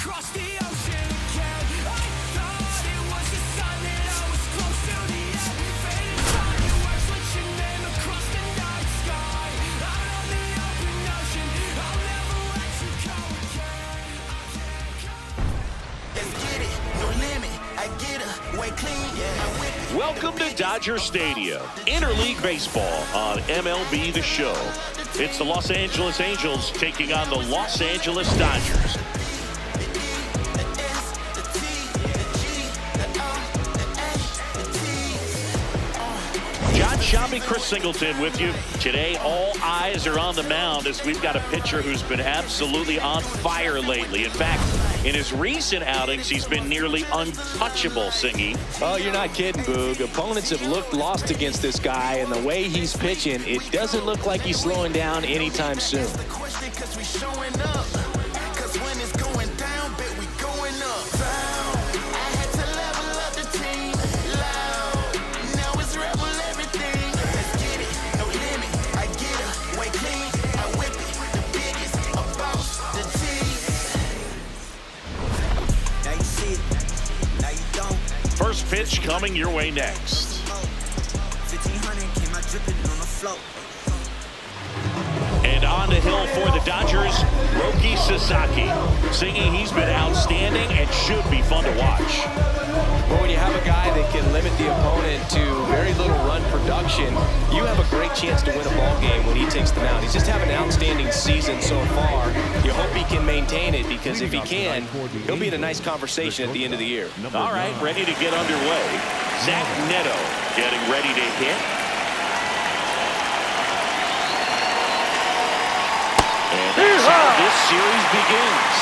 across the ocean again. I thought it was a sign that I was close to the end. Fading fireworks with your name across the night sky. Out on the open ocean, I'll never let you go again. Let's get it, no limit. I get her, way clean, yeah. I whip it. Welcome to Dodger Stadium, interleague baseball on MLB The Show. It's the Los Angeles Angels taking on the Los Angeles Dodgers. John Shabby, Chris Singleton with you. Today, all eyes are on the mound as we've got a pitcher who's been absolutely on fire lately. In fact, in his recent outings, he's been nearly untouchable, Singy. Oh, you're not kidding, Boog. Opponents have looked lost against this guy, and the way he's pitching, it doesn't look like he's slowing down anytime soon. First pitch coming your way next. And on the hill for the Dodgers, Roki Sasaki. Singing, he's been outstanding and should be fun to watch. Well, when you have a guy that can limit the opponent to very little run production, you have a great chance to win a ball game when he takes the mound. He's just having an outstanding season so far. You hope he can maintain it, because if he can, he'll be in a nice conversation at the end of the year. All right, ready to get underway. Zach Neto getting ready to hit. And that's how this series begins.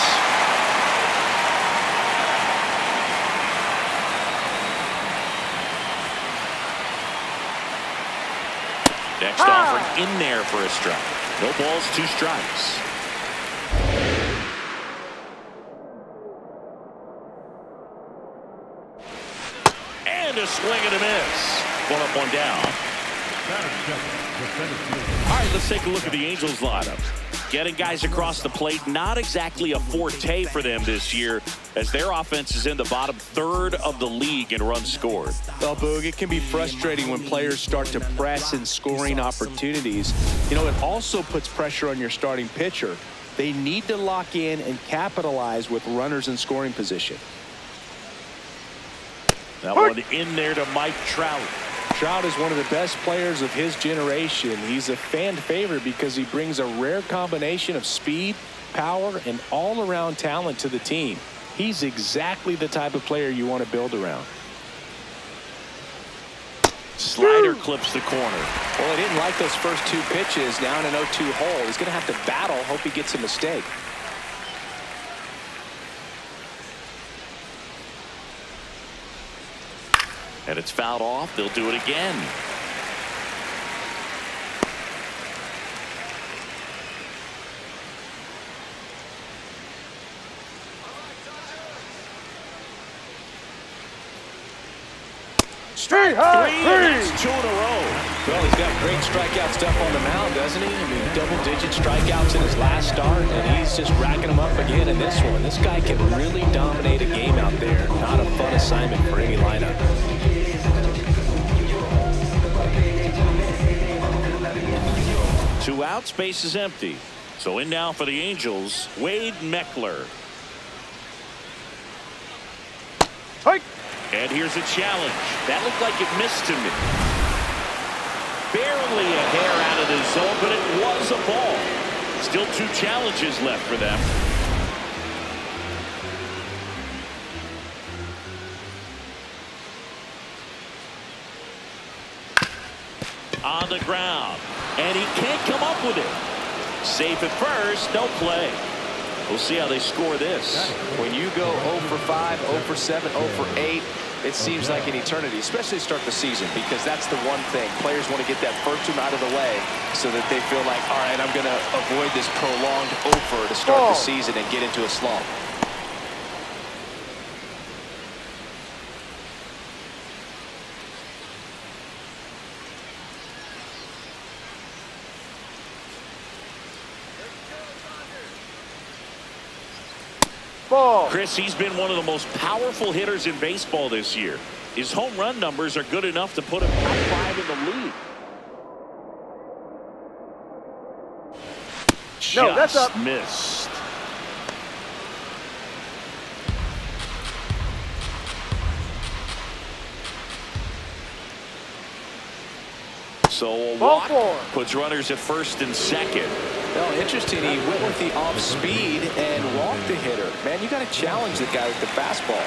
Next offering in there for a strike. No balls, 2 strikes. And a swing and a miss. 1 up, 1 down. All right, let's take a look at the Angels lineup. Getting guys across the plate, not exactly a forte for them this year, as their offense is in the bottom third of the league in runs scored. Well, Boog, it can be frustrating when players start to press in scoring opportunities. You know, it also puts pressure on your starting pitcher. They need to lock in and capitalize with runners in scoring position. That one in there to Mike Trout. Trout is one of the best players of his generation. He's a fan favorite because he brings a rare combination of speed, power, and all-around talent to the team. He's exactly the type of player you want to build around. Slider clips the corner. Well, he didn't like those first 2 pitches down an 0-2 hole. He's going to have to battle, hope he gets a mistake. And it's fouled off. They'll do it again. Strike 3, and that's 2 in a row. Well, he's got great strikeout stuff on the mound, doesn't he? I mean, double-digit strikeouts in his last start, and he's just racking them up again in this one. This guy can really dominate a game out there. Not a fun assignment for any lineup. 2 outs, base is empty. So in now for the Angels, Wade Meckler. And here's a challenge. That looked like it missed to me. Barely a hair out of the zone, but it was a ball. Still 2 challenges left for them. On the ground. And he can't come up with it. Safe at first, no play. We'll see how they score this. When you go 0 for 5, 0 for 7, 0 for 8, it seems like an eternity, especially to start the season, because that's the one thing. Players want to get that first one out of the way so that they feel like, all right, I'm going to avoid this prolonged 0 for to start the season and get into a slump. Ball. Chris, he's been one of the most powerful hitters in baseball this year. His home run numbers are good enough to put him top 5 in the league. No, that's Just up. missed. So a Ball walk 4. puts runners at first and second. No, interesting. He went with the off speed and walked the hitter. Man, you got to challenge the guy with the fastball.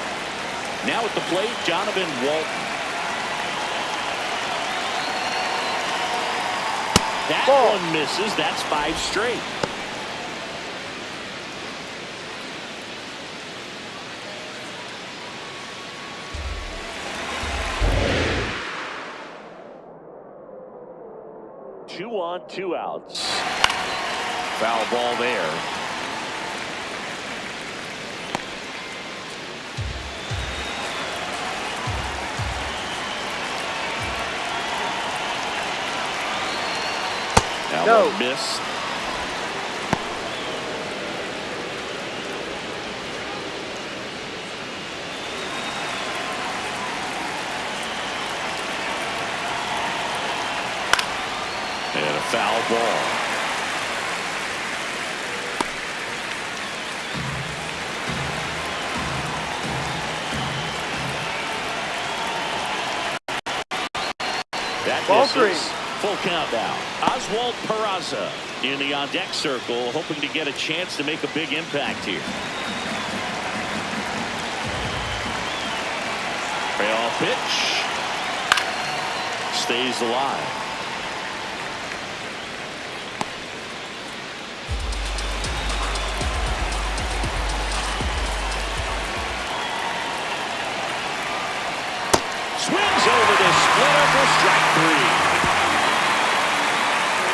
Now at the plate, Jonathan Walton. That Ball. one misses. That's 5 straight. Two on, 2 outs. Foul ball there. That No. one missed. And a foul ball. That Ball misses. 3. Full count now. Oswald Peraza in the on-deck circle, hoping to get a chance to make a big impact here. Payoff pitch. Stays alive. Swings over the splitter for strike 3.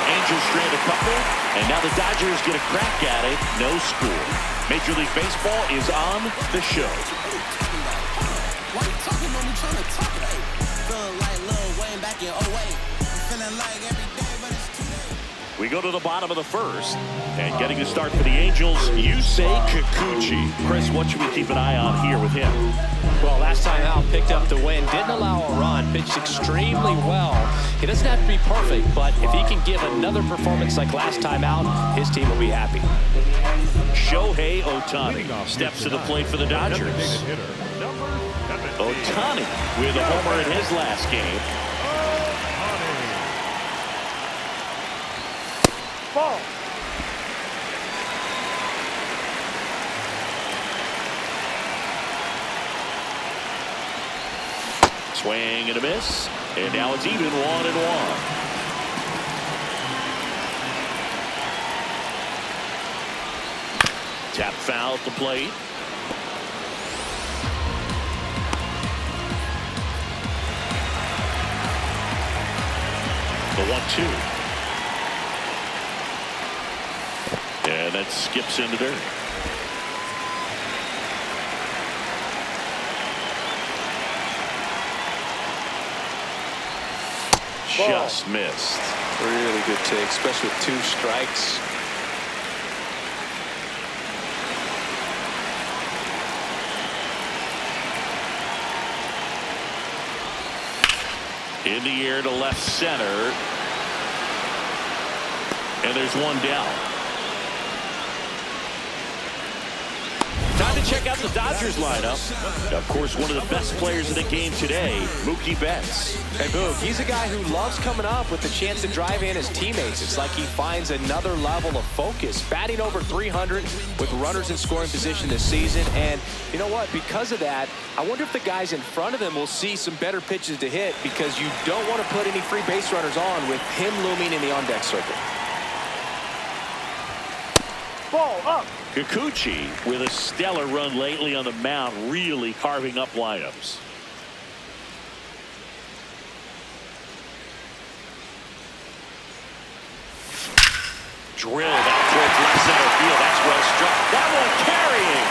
Angels strand a couple, and now the Dodgers get a crack at it. No score. Major League Baseball is on the show. Why you talking when we tryna talk it? Feeling like Lil Wayne back in 08. Feeling like every day, but it's too late. We go to the bottom of the first, and getting a start for the Angels, Yusei Kikuchi. Chris, what should we keep an eye on here with him? Well, last time out, picked up the win, didn't allow a run, pitched extremely well. He doesn't have to be perfect, but if he can give another performance like last time out, his team will be happy. Shohei Ohtani steps to the plate for the Dodgers. Ohtani with a homer in his last game. Ball. Swing and a miss, and now it's even 1-1. Tap foul at the plate. The 1-2. And that skips into dirt. Just missed. Really good take, especially with 2 strikes. In the air to left center. And there's one down. Time to check out the Dodgers lineup. Of course, one of the best players in the game today, Mookie Betts. Hey, Boog, he's a guy who loves coming up with the chance to drive in his teammates. It's like he finds another level of focus. Batting over 300 with runners in scoring position this season. And you know what? Because of that, I wonder if the guys in front of him will see some better pitches to hit, because you don't want to put any free base runners on with him looming in the on-deck circle. Ball up. Kikuchi with a stellar run lately on the mound, really carving up lineups. Drilled out towards left center field. That's well struck. That one carrying.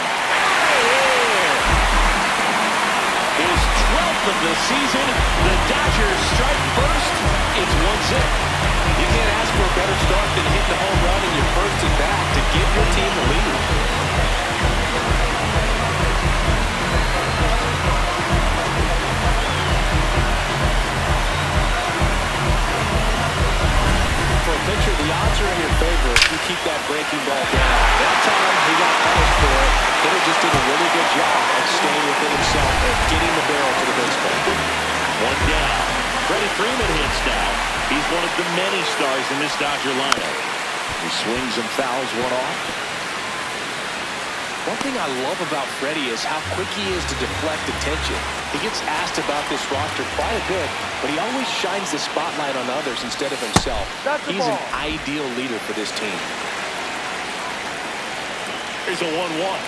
His 12th of the season. The Dodgers strike first. It's 1-0. You can't ask for a better start than hitting the home run in your first at bat to give your team the lead. just did a really good job of staying within himself and getting the barrel to the baseball. One down. Freddie Freeman hits now. He's one of the many stars in this Dodger lineup. He swings and fouls one off. One thing I love about Freddie is how quick he is to deflect attention. He gets asked about this roster quite a bit, but he always shines the spotlight on others instead of himself. He's an ideal leader for this team. Here's a 1-1.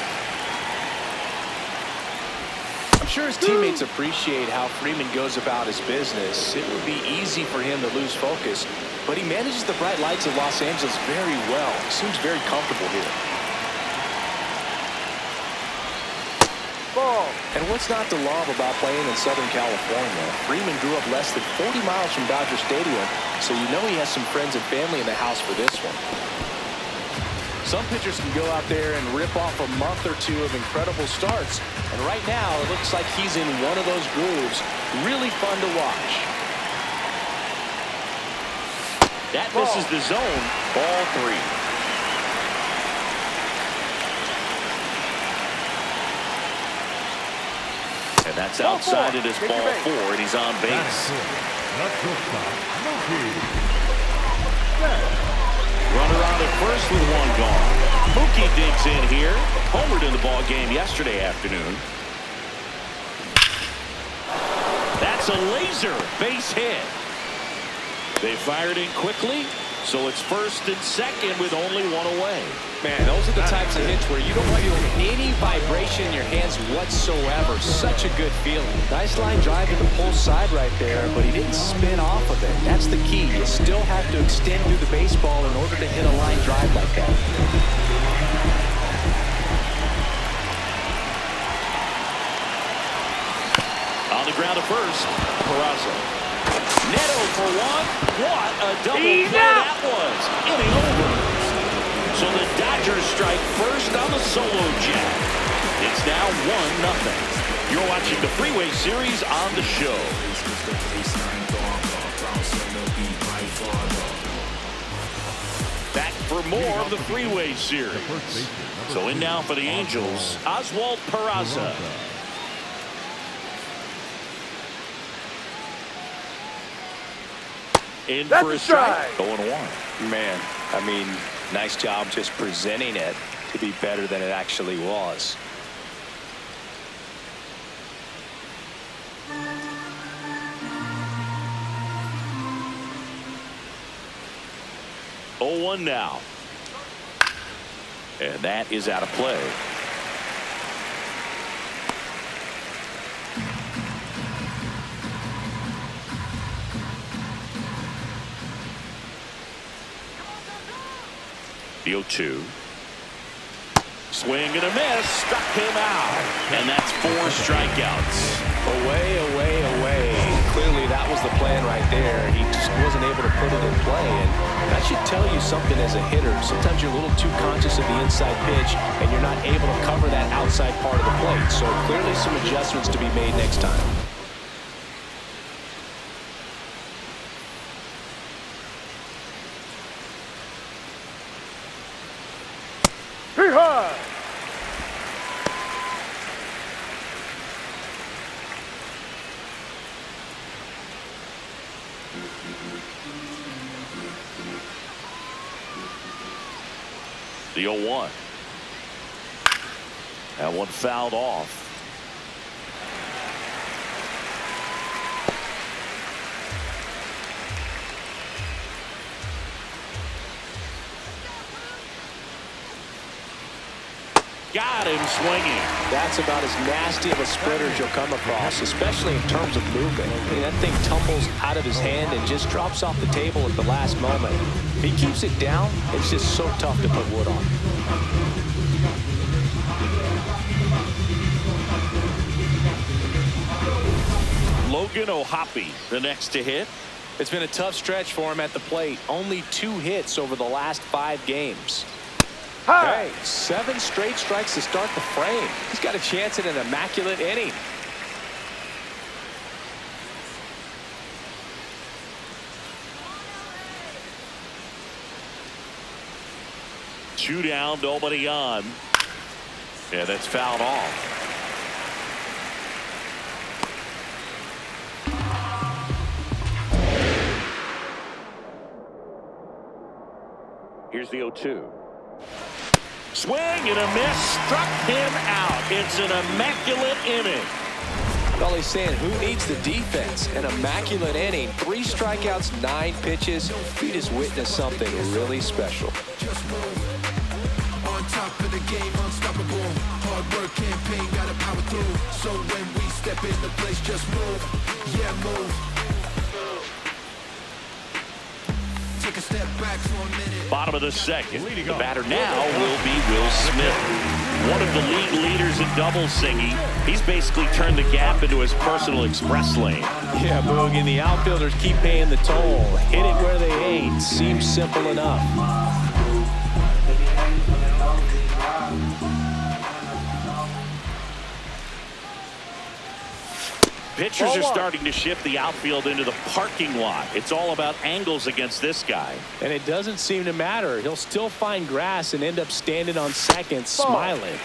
I'm sure his teammates appreciate how Freeman goes about his business. It would be easy for him to lose focus, but he manages the bright lights of Los Angeles very well. He seems very comfortable here. Ball. And what's not to love about playing in Southern California? Freeman grew up less than 40 miles from Dodger Stadium, so you know he has some friends and family in the house for this one. Some pitchers can go out there and rip off a month or two of incredible starts, and right now it looks like he's in one of those grooves. Really fun to watch. That misses the zone. Ball 3. And that's outside it is ball 4, and he's on base. Runner on at first with one gone. Mookie digs in here. Homered in the ball game yesterday afternoon. That's a laser base hit. They fired in quickly, so it's first and second with only one away. Man, those are the types of hits where you don't feel any vibration in your hands whatsoever. Such a good feeling. Nice line drive to the pull side right there, but he didn't spin off of it. That's the key. You still have to extend through the baseball in order to hit a line drive like that. On the ground at first, Peraza. Neto for one. What a double play that was. Inning over. So the Dodgers strike first on the solo jack. It's now 1-0. You're watching the Freeway Series on the show. Back for more of the Freeway Series. So in now for the Angels, Oswald Peraza. In for a strike. 0-1. Man, I mean, nice job just presenting it to be better than it actually was. Oh, 0-1 now. And that is out of play. The 0-2. Swing and a miss. Struck him out. And that's 4 strikeouts. Away, away, away. Clearly that was the plan right there. He just wasn't able to put it in play. And that should tell you something as a hitter. Sometimes you're a little too conscious of the inside pitch and you're not able to cover that outside part of the plate. So clearly some adjustments to be made next time. The 0-1. That one fouled off. Got him swinging. That's about as nasty of a splitter as you'll come across, especially in terms of movement. I mean, that thing tumbles out of his hand and just drops off the table at the last moment. If he keeps it down, it's just so tough to put wood on. Logan O'Hoppe, the next to hit. It's been a tough stretch for him at the plate. Only 2 hits over the last 5 games. Hey, 7 straight strikes to start the frame. He's got a chance at an immaculate inning. Two down, nobody on. Yeah, that's fouled off. Here's the 0-2. Swing and a miss. Struck him out. It's an immaculate inning. Well, he's saying, who needs the defense? An immaculate inning. 3 strikeouts, 9 pitches. We just witnessed something really special. On top of the game, unstoppable. Hard work, campaign, gotta power through. So when we step in the place, just move. Yeah, move. Take a step back for a minute. Bottom of the second. The batter now will be Will Smith. One of the league leaders in double singing. He's basically turned the gap into his personal express lane. Yeah, Boog, and the outfielders keep paying the toll. Hit it where they ain't. Seems simple enough. Pitchers are starting to shift the outfield into the parking lot. It's all about angles against this guy. And it doesn't seem to matter. He'll still find grass and end up standing on second, smiling.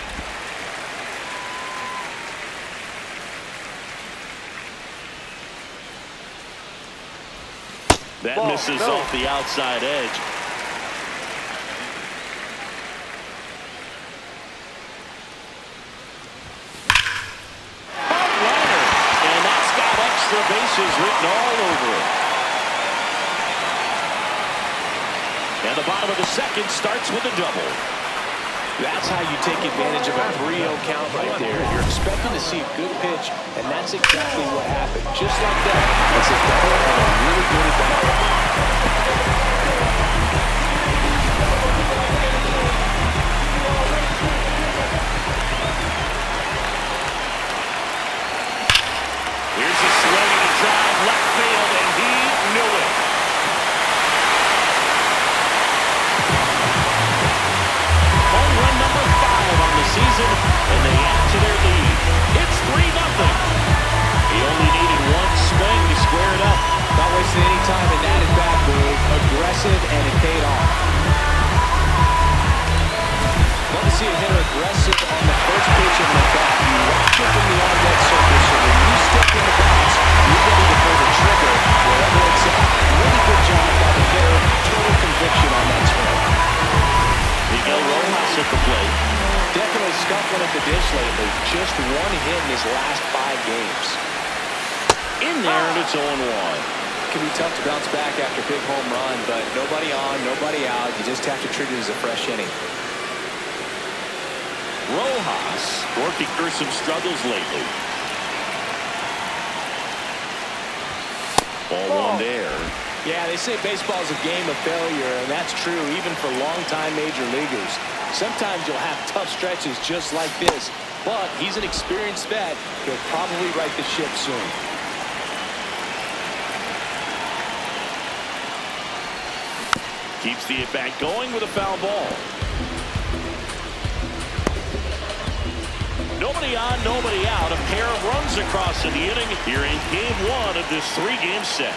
That misses off the outside edge. Bases written all over it. And the bottom of the second starts with a double. That's how you take advantage of a 3-0 count right there. You're expecting to see a good pitch, and that's exactly what happened. Just like that. It's a double and a really good at-bat. Left field, and he knew it. Home run number 5 on the season, and they add to their lead. It's 3-0. He only needed one swing to square it up. Not wasting any time in that at-bat, Boog. Aggressive, and it paid off. Love to see a hitter aggressive on the first pitch of the bat. You watch it from the on-deck circle, so when you step in the box, you're ready to pull the trigger wherever it's at. Really good job by the hitter. Total conviction on that swing. Miguel Rojas at the plate. Definitely scuffling at the dish lately. Just 1 hit in his last 5 games. In there, and it's 0-1. Can be tough to bounce back after a big home run, but nobody on, nobody out. You just have to treat it as a fresh inning. Rojas working through some struggles lately. Ball 1 there. Yeah, they say baseball is a game of failure, and that's true even for longtime major leaguers. Sometimes you'll have tough stretches just like this, but he's an experienced vet. He'll probably right the ship soon. Keeps the at-bat going with a foul ball. Nobody on, nobody out. A pair of runs across in the inning here in game 1 of this 3-game set.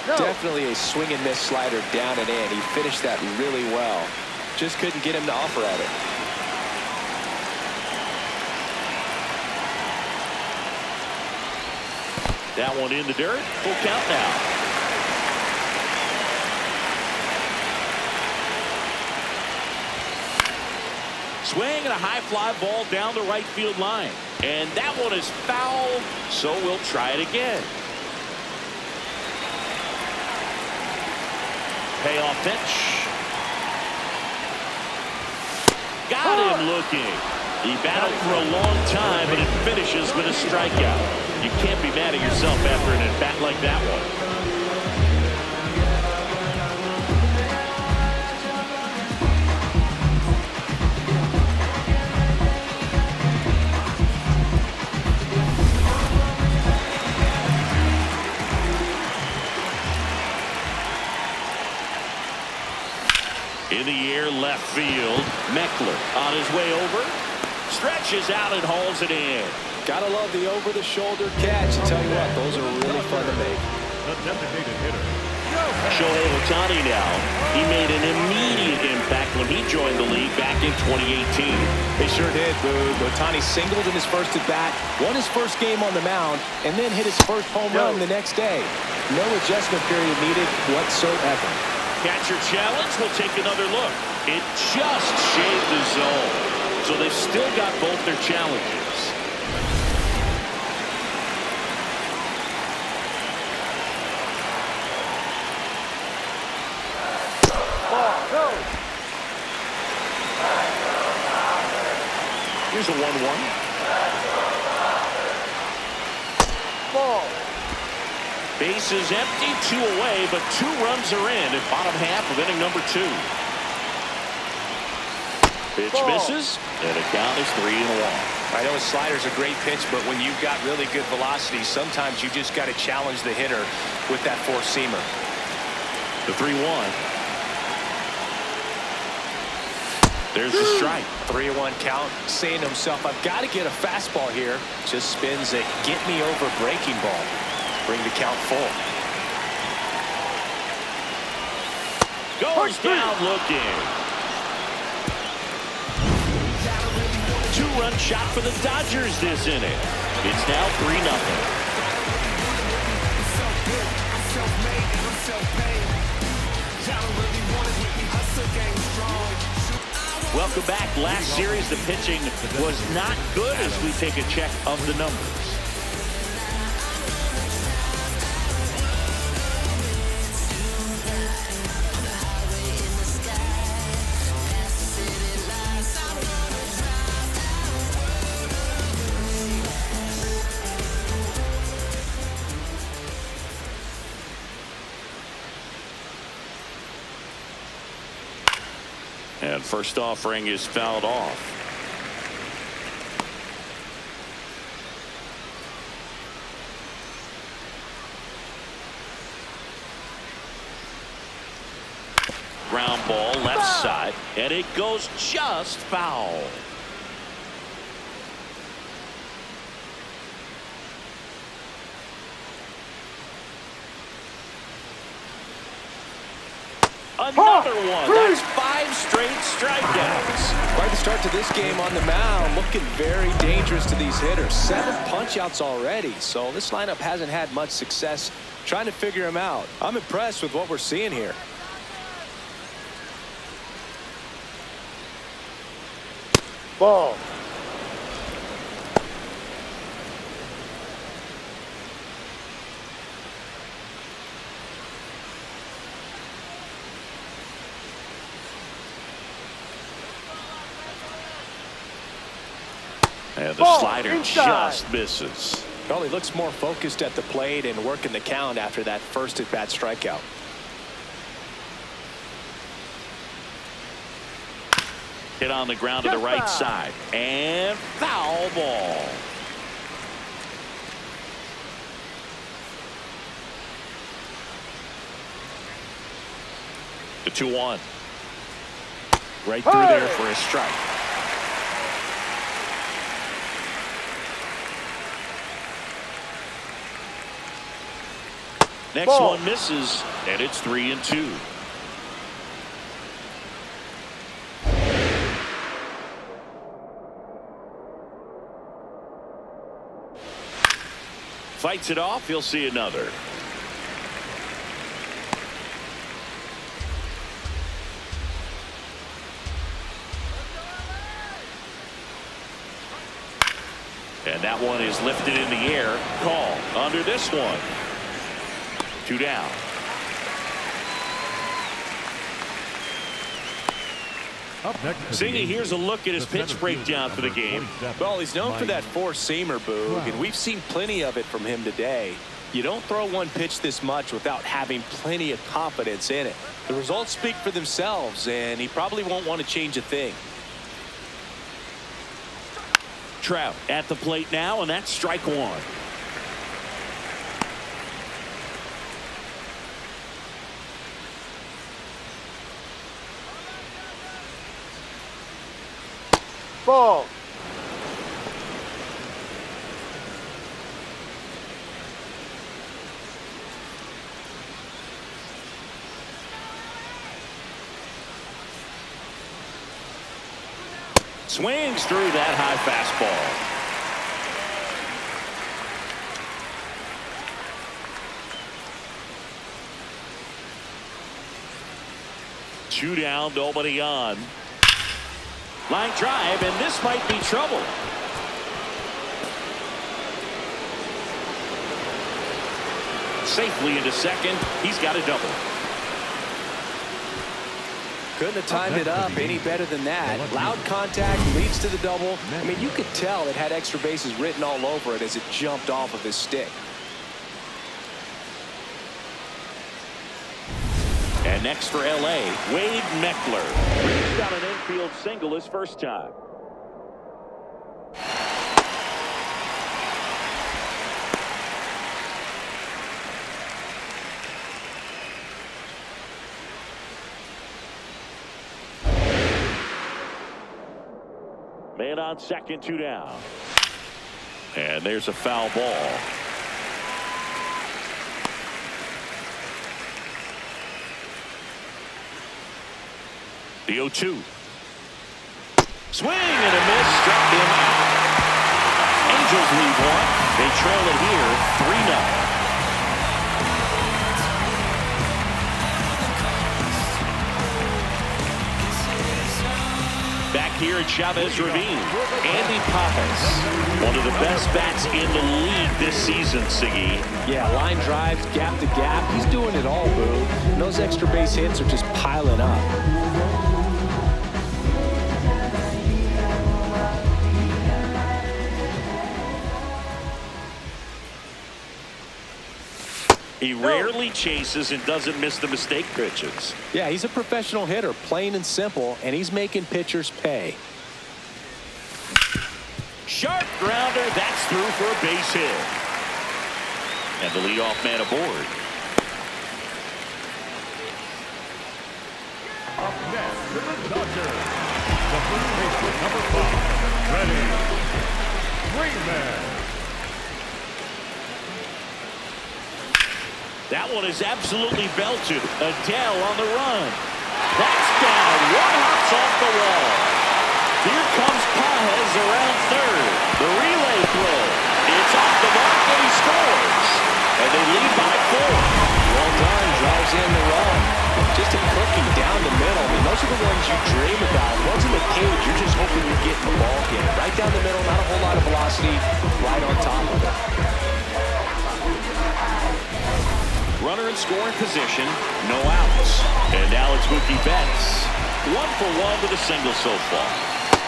No. Definitely a swing and miss slider down and in. He finished that really well. Just couldn't get him to offer at it. That one in the dirt. Full count now. Swing and a high fly ball down the right field line. And that one is foul, so we'll try it again. Payoff pitch. Got him looking. He battled for a long time, but it finishes with a strikeout. You can't be mad at yourself after an at-bat like that one. In the air, left field. Meckler on his way over. Stretches out and hauls it in. Gotta love the over-the-shoulder catch. I tell you what, those are really fun to make. The designated hitter Shohei Ohtani now. He made an immediate impact when he joined the league back in 2018. They sure did, Boog. Ohtani singled in his first at-bat, won his first game on the mound, and then hit his first home run the next day. No adjustment period needed whatsoever. Catcher challenge. We'll take another look. It just shaved the zone. So they've still got both their challenges. Here's a 1-1. Ball. Bases empty, 2 away, but 2 runs are in bottom half of inning number 2. Pitch Ball. misses, and a count is 3-1. I know a slider's a great pitch, but when you've got really good velocity, sometimes you just got to challenge the hitter with that four-seamer. The 3-1. There's the strike. 3-1 count, saying to himself, I've got to get a fastball here. Just spins a get-me-over breaking ball. Bring the count full. Goes down looking. 2-run shot for the Dodgers this inning. It's now 3-0. Welcome back. Last series, the pitching was not good as we take a check of the numbers. And first offering is fouled off. Ground ball left side, and it goes just foul. Another one. That's 5 straight strikeouts. Quite the start to this game on the mound. Looking very dangerous to these hitters. 7 punch-outs already. So this lineup hasn't had much success trying to figure him out. I'm impressed with what we're seeing here. Ball. And the Ball slider inside. just misses. Well, he looks more focused at the plate and working the count after that first at-bat strikeout. Hit on the ground to the right side. And foul ball. The 2-1. Right through there for a strike. Next Ball. one misses, and it's 3-2. Fights it off. He'll see another. And that one is lifted in the air. Call under this one. 2 down. Zingy, here's a look at his pitch breakdown for the game. Well, he's known for that four-seamer, Boog, and we've seen plenty of it from him today. You don't throw one pitch this much without having plenty of confidence in it. The results speak for themselves, and he probably won't want to change a thing. Trout at the plate now, and that's strike 1. Ball. Swings through that high fastball. Two down, nobody on. Line drive, and this might be trouble. Safely into second. He's got a double. Couldn't have timed it up any better than that. Loud contact leads to the double. I mean, you could tell it had extra bases written all over it as it jumped off of his stick. And next for LA, Wade Meckler. He's got an infield single his first time. Man on second, two down. And there's a foul ball. The 0-2. Swing and a miss, struck him out. Angels lead one. They trail it here 3-0. Back here at Chavez Ravine, Andy Papas, one of the best bats in the league this season, Siggy. Yeah, line drives, gap to gap. He's doing it all, Boo. And those extra base hits are just piling up. He rarely chases and doesn't miss the mistake pitches. Yeah, he's a professional hitter, plain and simple, and he's making pitchers pay. Sharp grounder, that's through for a base hit. And the leadoff man aboard. Up next to the Dodgers, the first baseman number 5, Freddie Freeman. That one is absolutely belted. Adele on the run. That's down. One hops off the wall. Here comes Pages around third. The relay throw. It's off the mark and he scores. And they lead by 4. Well done. Drives in the run. Just a cookie down the middle. I mean, those are the ones you dream about. Ones in the cage, you're just hoping you get in the ball game. Right down the middle, not a whole lot of velocity. Right on top of it. Runner in scoring position, no outs. And now it's Mookie Betts. 1 for 1 with a single so far.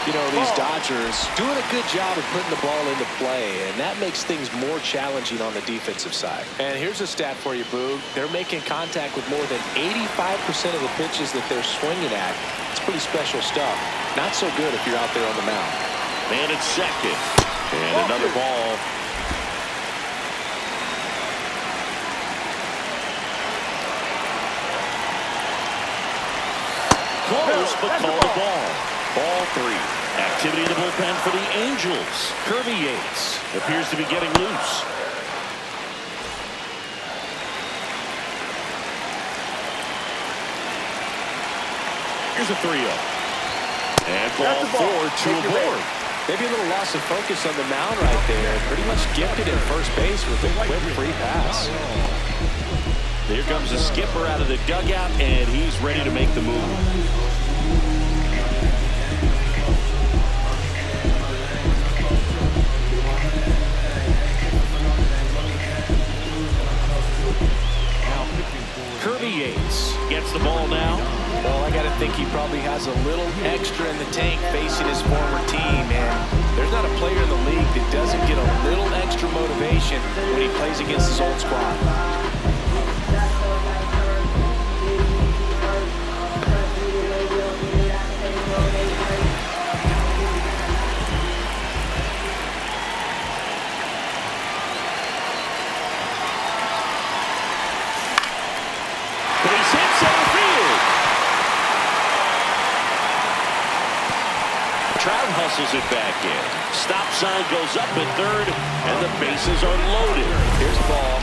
You know, these Dodgers doing a good job of putting the ball into play, and that makes things more challenging on the defensive side. And here's a stat for you, Boog. They're making contact with more than 85% of the pitches that they're swinging at. It's pretty special stuff. Not so good if you're out there on the mound. Man at second. And another ball. Close, but called the ball. Ball 3. Activity in the bullpen for the Angels. Kirby Yates appears to be getting loose. Here's a 3-0. And ball 4, 2 aboard. Maybe a little loss of focus on the mound right there. Pretty much gifted at first base with a quick free pass. Here comes the skipper out of the dugout, and he's ready to make the move. Kirby Yates gets the ball now. Well, I got to think he probably has a little extra in the tank facing his former team, and there's not a player in the league that doesn't get a little extra motivation when he plays against his old squad. Hustles it back in. Stop sign goes up at third, and the bases are loaded. Here's the ball.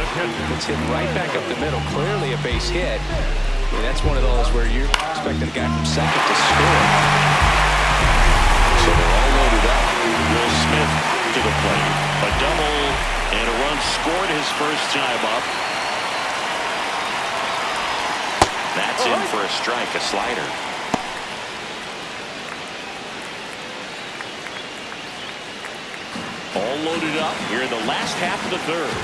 It's hit right back up the middle. Clearly a base hit. And that's one of those where you're expecting a guy from second to score. So they're all loaded up. Will Smith to the plate. A double and a run scored his first time up. That's in for a strike, a slider. All loaded up here in the last half of the third.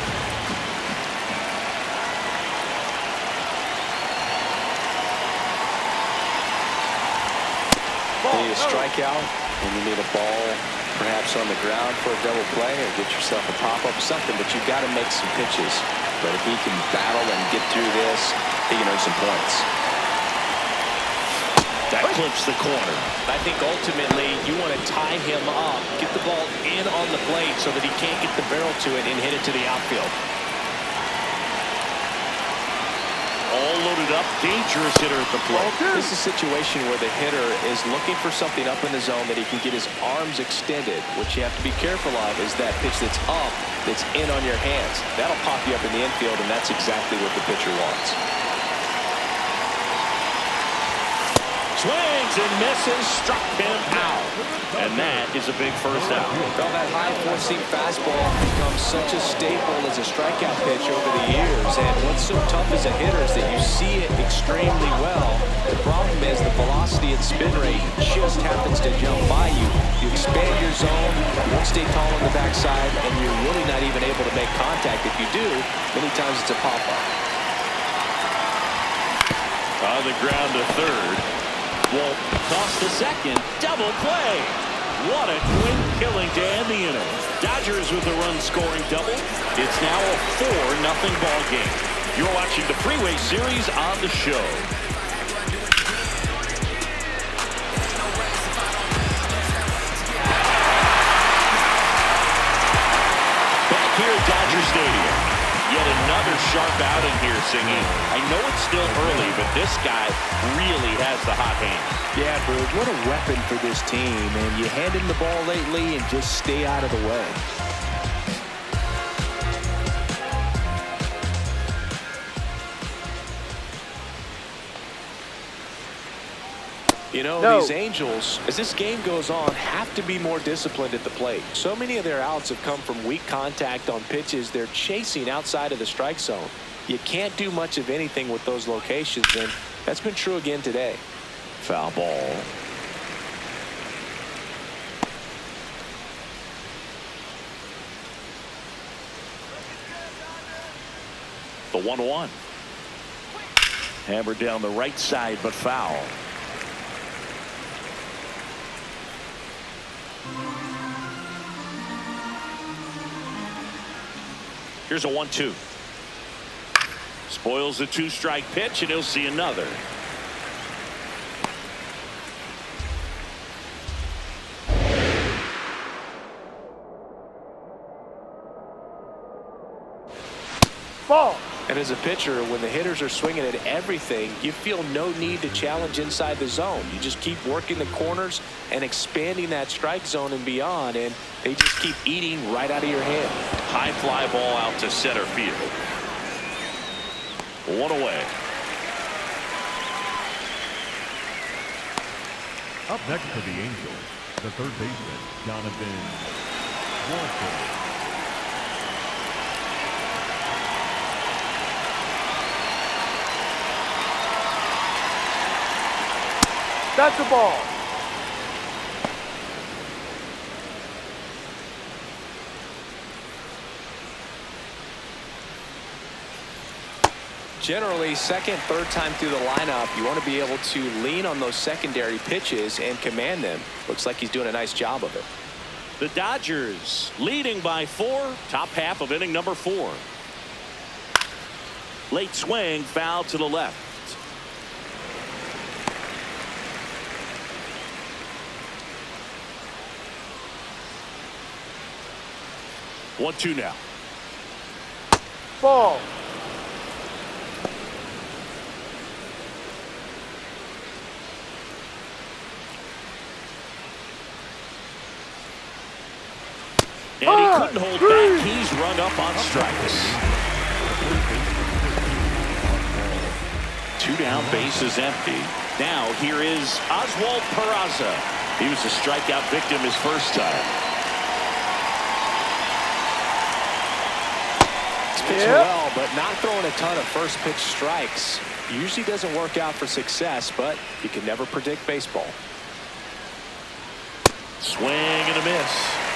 You need a strikeout, and you need a ball perhaps on the ground for a double play, or get yourself a pop-up or something, but you've got to make some pitches. But if he can battle and get through this, he can earn some points. That clips the corner. I think ultimately you want to tie him up, get the ball in on the plate so that he can't get the barrel to it and hit it to the outfield. All loaded up, dangerous hitter at the plate. This is a situation where the hitter is looking for something up in the zone that he can get his arms extended. What you have to be careful of is that pitch that's up, that's in on your hands. That'll pop you up in the infield, and that's exactly what the pitcher wants. Swings and misses, struck him out. And that is a big first out. Well, that high four-seam fastball becomes such a staple as a strikeout pitch over the years. And what's so tough as a hitter is that you see it extremely well. The problem is the velocity and spin rate just happens to jump by you. You expand your zone, you won't stay tall on the backside, and you're really not even able to make contact. If you do, many times it's a pop-up. On the ground to third. Wolf toss to second. Double play. What a quick killing to end the inning. Dodgers with a run-scoring double. It's now a 4-0 ball game. You're watching the Freeway Series on the show. Back here at Dodger Stadium. Yet another sharp outing here, Singing. I know it's still early, but this guy really has the hot hand. Yeah, Bird, what a weapon for this team. And you hand him the ball lately and just stay out of the way. You know, these Angels, as this game goes on, have to be more disciplined at the plate. So many of their outs have come from weak contact on pitches they're chasing outside of the strike zone. You can't do much of anything with those locations, and that's been true again today. Foul ball. The 1-1. Hammered down the right side, but foul. Here's a 1-2. Spoils the 2-strike pitch, and he'll see another. Ball. And as a pitcher, when the hitters are swinging at everything, you feel no need to challenge inside the zone. You just keep working the corners and expanding that strike zone and beyond, and they just keep eating right out of your hand. High fly ball out to center field. One away. Up next for the Angels, the third baseman, Jonathan Walker. That's the ball. Generally, second, third time through the lineup, you want to be able to lean on those secondary pitches and command them. Looks like he's doing a nice job of it. The Dodgers leading by 4, top half of inning number 4. Late swing, foul to the left. One, 2 now. Ball. And he couldn't hold back. He's run up on strikes. 2 down, bases empty. Now here is Oswald Peraza. He was a strikeout victim his first time. He's pitching well, but not throwing a ton of first pitch strikes. Usually doesn't work out for success, but you can never predict baseball. Swing and a miss.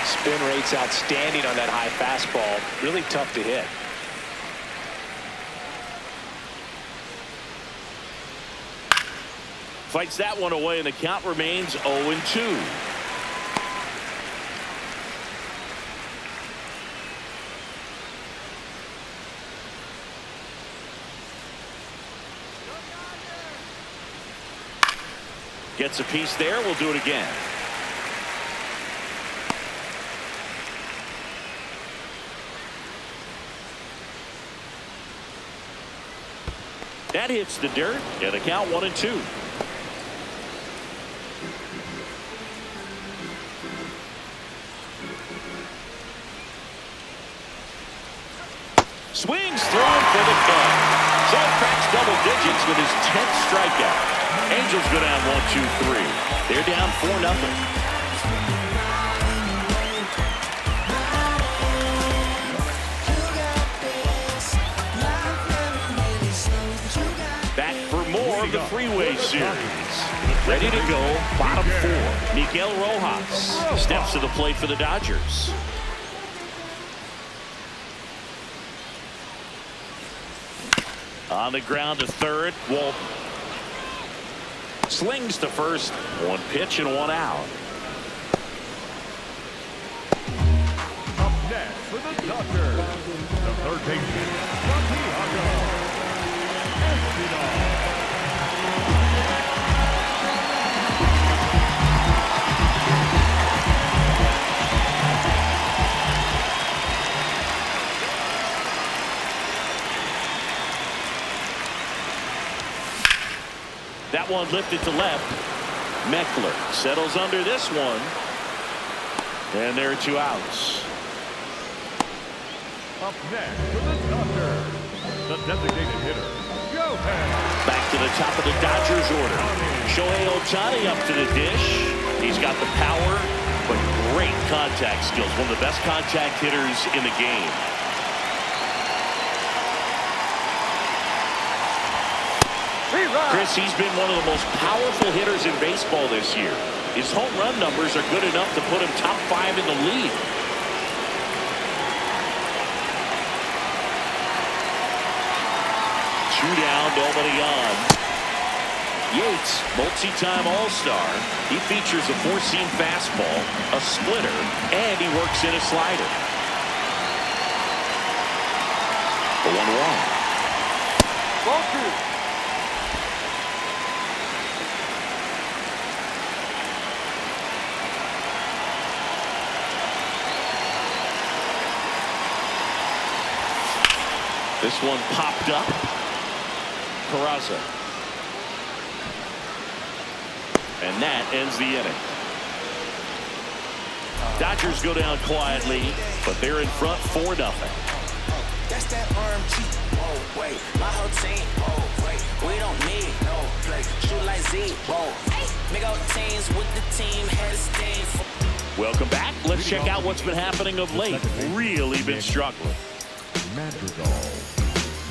Spin rate's outstanding on that high fastball. Really tough to hit. Fights that one away, and the count remains 0-2. Gets a piece there. We'll do it again. That hits the dirt, and the count 1-2. Swings through for the cut. So cracks double digits with his 10th strikeout. Angels go down 1-2-3. They're down 4-0. Back for more of the Freeway Series. Ready to go, bottom 4. Miguel Rojas steps to the plate for the Dodgers. On the ground to third, Walt slings to first. One pitch and one out. Up next for the Dodgers, the third baseman, Santiago Espinal. That one lifted to left. Meckler settles under this one. And there are 2 outs. Up next for the Dodgers, the designated hitter, Shohei. Back to the top of the Dodgers order. Shohei Ohtani up to the dish. He's got the power, but great contact skills. One of the best contact hitters in the game. Chris, he's been one of the most powerful hitters in baseball this year. His home run numbers are good enough to put him top 5 in the league. Two down, nobody on. Yates, multi-time All-Star. He features a 4-seam fastball, a splitter, and he works in a slider. The 1-1. Ball 2. This one popped up. Peraza. And that ends the inning. Dodgers go down quietly, but they're in front 4-0. That's that arm cheat. Oh, wait. My whole team. Oh, wait. We don't need no play. Shoot like Z. Whoa. Make out teams with the team. Head of steam. Welcome back. Let's check out what's been happening of late. Really been struggling. Madrigal.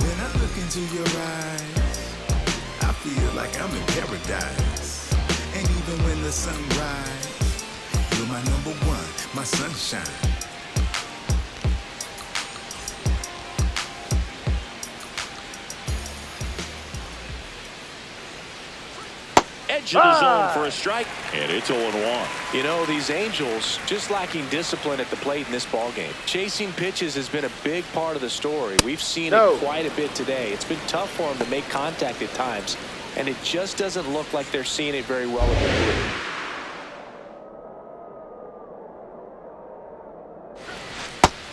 When I look into your eyes, I feel like I'm in paradise. And even when the sun rises, you're my number one, my sunshine. Edge of the zone for a strike, and it's 0-1. You know, these Angels just lacking discipline at the plate in this ballgame. Chasing pitches has been a big part of the story. We've seen it quite a bit today. It's been tough for them to make contact at times, and it just doesn't look like they're seeing it very well with the plate.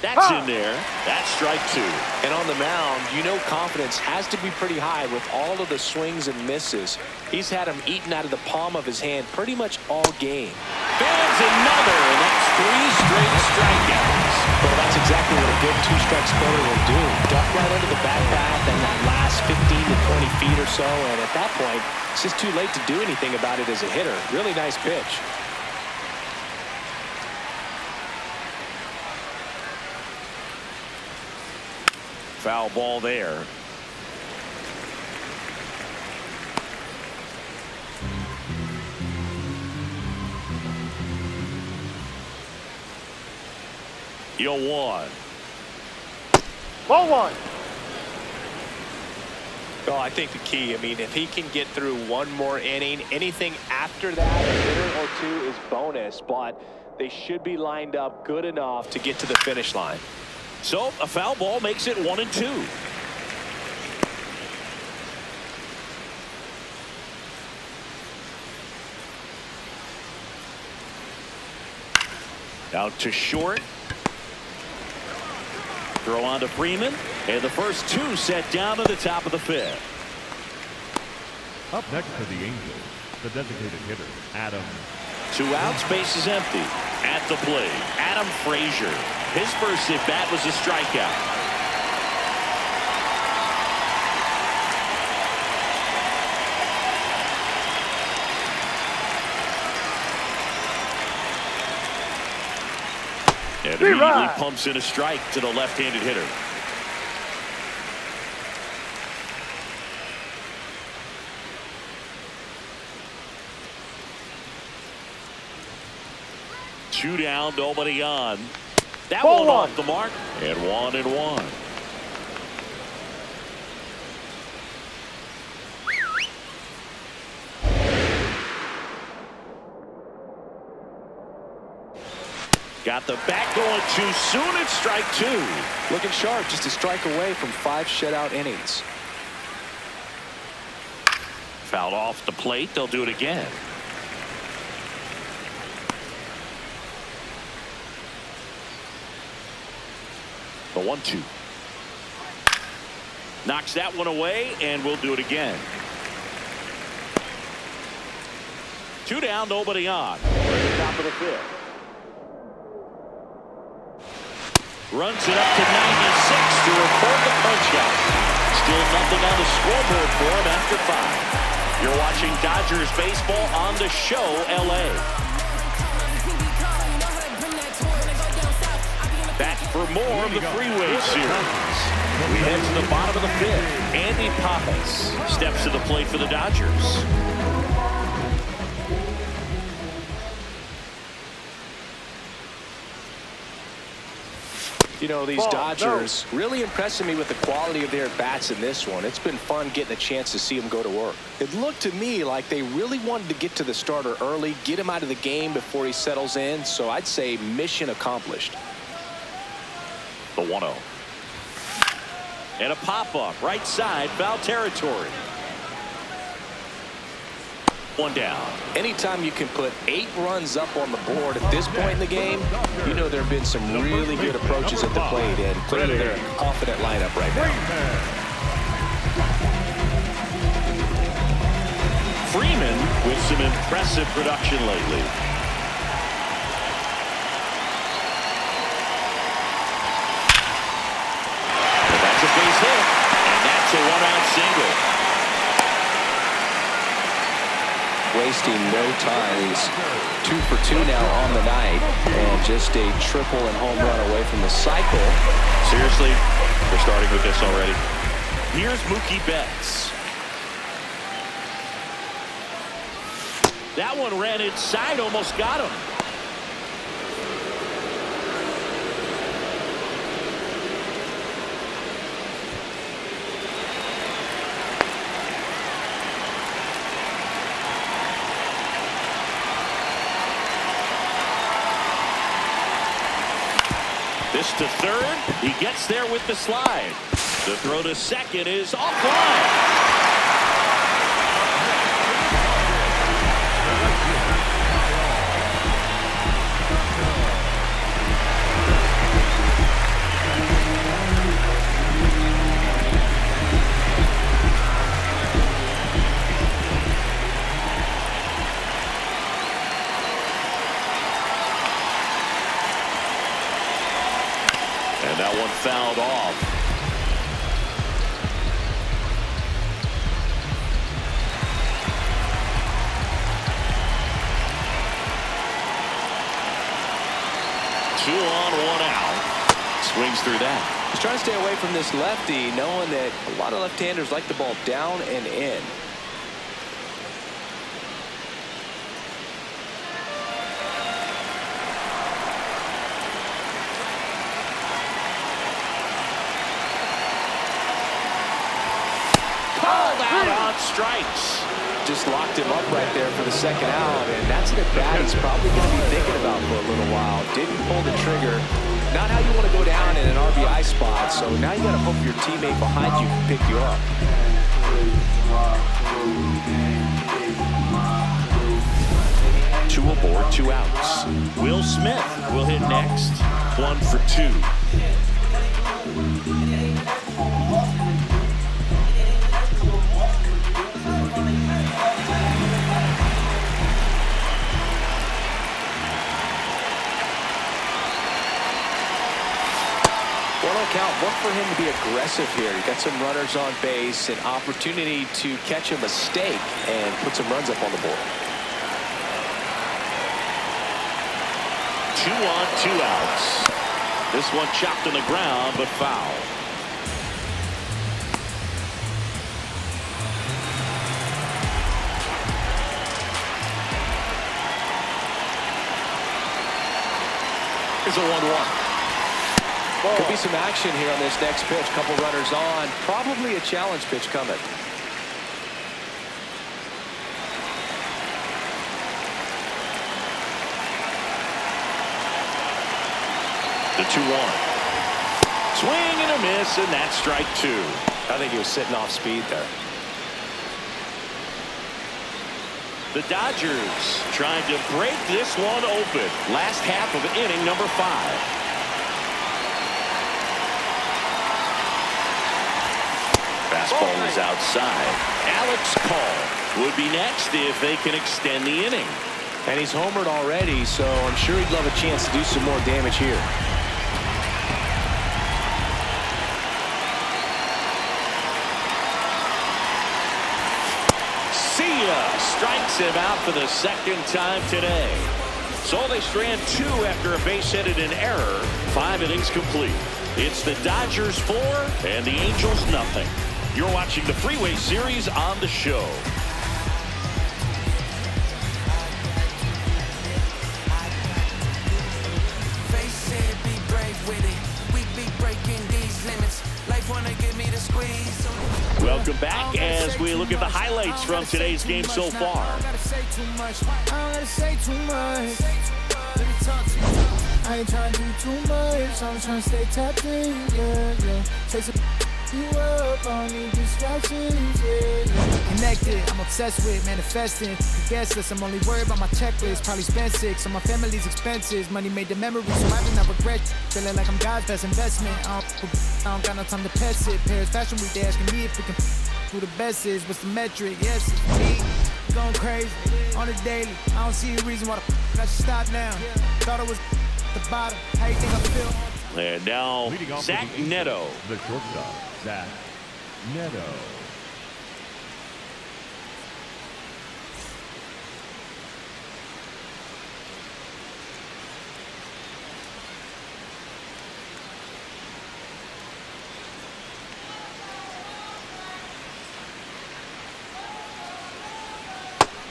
That's in there. That's strike 2. And on the mound, you know confidence has to be pretty high with all of the swings and misses. He's had them eaten out of the palm of his hand pretty much all game. There's another, and that's 3 straight strikeouts. Well, that's exactly what a good 2-strike scorer will do. Duck right under the back path and that last 15 to 20 feet or so, and at that point, it's just too late to do anything about it as a hitter. Really nice pitch. Foul ball there. You'll one. Ball one. Oh, I think the key, I mean, if he can get through one more inning, anything after that, a hitter or two is bonus, but they should be lined up good enough to get to the finish line. So a foul ball makes it 1-2. Out to short. Throw on to Freeman. And the first two set down to the top of the fifth. Up next for the Angels, the designated hitter, Adam. 2 outs, base is empty. At the plate, Adam Frazier. His first at bat was a strikeout. And immediately pumps in a strike to the left-handed hitter. Two down, nobody on. That one off the mark. And 1-1. Got the bat going too soon. It's strike 2. Looking sharp, just a strike away from 5 shutout innings. Fouled off the plate. They'll do it again. The 1-2. Knocks that one away, and we'll do it again. 2 down, nobody on. We're at the top of the fifth. Runs it up to 96 to record the punch-out. Still nothing on the scoreboard for him after 5. You're watching Dodgers baseball on the show, LA. Back for more of the Freeway Series. We head to the bottom of the fifth. Andy Pappas steps to the plate for the Dodgers. You know, these Dodgers really impressing me with the quality of their bats in this one. It's been fun getting a chance to see them go to work. It looked to me like they really wanted to get to the starter early, get him out of the game before he settles in. So I'd say mission accomplished. The 1-0. And a pop-up right side, foul territory. 1 down. Anytime you can put 8 runs up on the board at this point in the game, you know there have been some really good approaches at the plate, and clearly they're a confident lineup right now. Freeman with some impressive production lately. Well, that's a base hit, and that's a 1-out single. Wasting no time. He's 2 for 2 now on the night, and just a triple and home run away from the cycle. Seriously, we're starting with this already. Here's Mookie Betts. That one ran inside, almost got him. This to third. He gets there with the slide. The throw to second is offline. And that one fouled off. Two on, 1 out. Swings through that. He's trying to stay away from this lefty, knowing that a lot of left-handers like the ball down and in. Called out on strikes. Just locked him up right there for the second out, and that's an at-bat he's probably going to be thinking about for a little while. Didn't pull the trigger. Not how you want to go down in an RBI spot, so now you got to hope your teammate behind you can pick you up. Two aboard, 2 outs. Will Smith will hit next. 1 for 2. Count. Look for him to be aggressive here. You got some runners on base, an opportunity to catch a mistake and put some runs up on the board. 2 on, 2 outs. This one chopped on the ground, but foul. Here's a 1-1. Could be some action here on this next pitch. Couple runners on. Probably a challenge pitch coming. The 2-1. Swing and a miss, and that's strike 2. I think he was sitting off speed there. The Dodgers trying to break this one open. Last half of inning number 5. Fastball is outside. Alex Call would be next if they can extend the inning. And he's homered already, so I'm sure he'd love a chance to do some more damage here. See ya! Strikes him out for the second time today. So they strand 2 after a base hit and an error. 5 innings complete. It's the Dodgers 4 and the Angels nothing. You're watching the Freeway Series on the show. Face it, be brave with it. We be breaking these limits. Life wanna give me the squeeze. Welcome back as we look at the highlights from today's game so far. I don't gotta say too much. I don't gotta say too much. Let me talk to you. I ain't trying to do too much. I'm trying to stay tapped in, yeah. Chase you up, I don't need distractions, yeah. Connected, I'm obsessed with manifesting. The guest list, I'm only worried about my checklist. Probably spend 6 on my family's expenses. Money made the memories, so I do not regret. Feeling like I'm God's best investment. I don't got no time to pass it. Paris Fashion Week, they asking me if we can who the best is. What's the metric? Yes, it's me. Going crazy on the daily. I don't see a reason why I should stop now. Thought it was the bottom. How you think I feel? And now, Zach Neto. The shortstop, Zach Neto.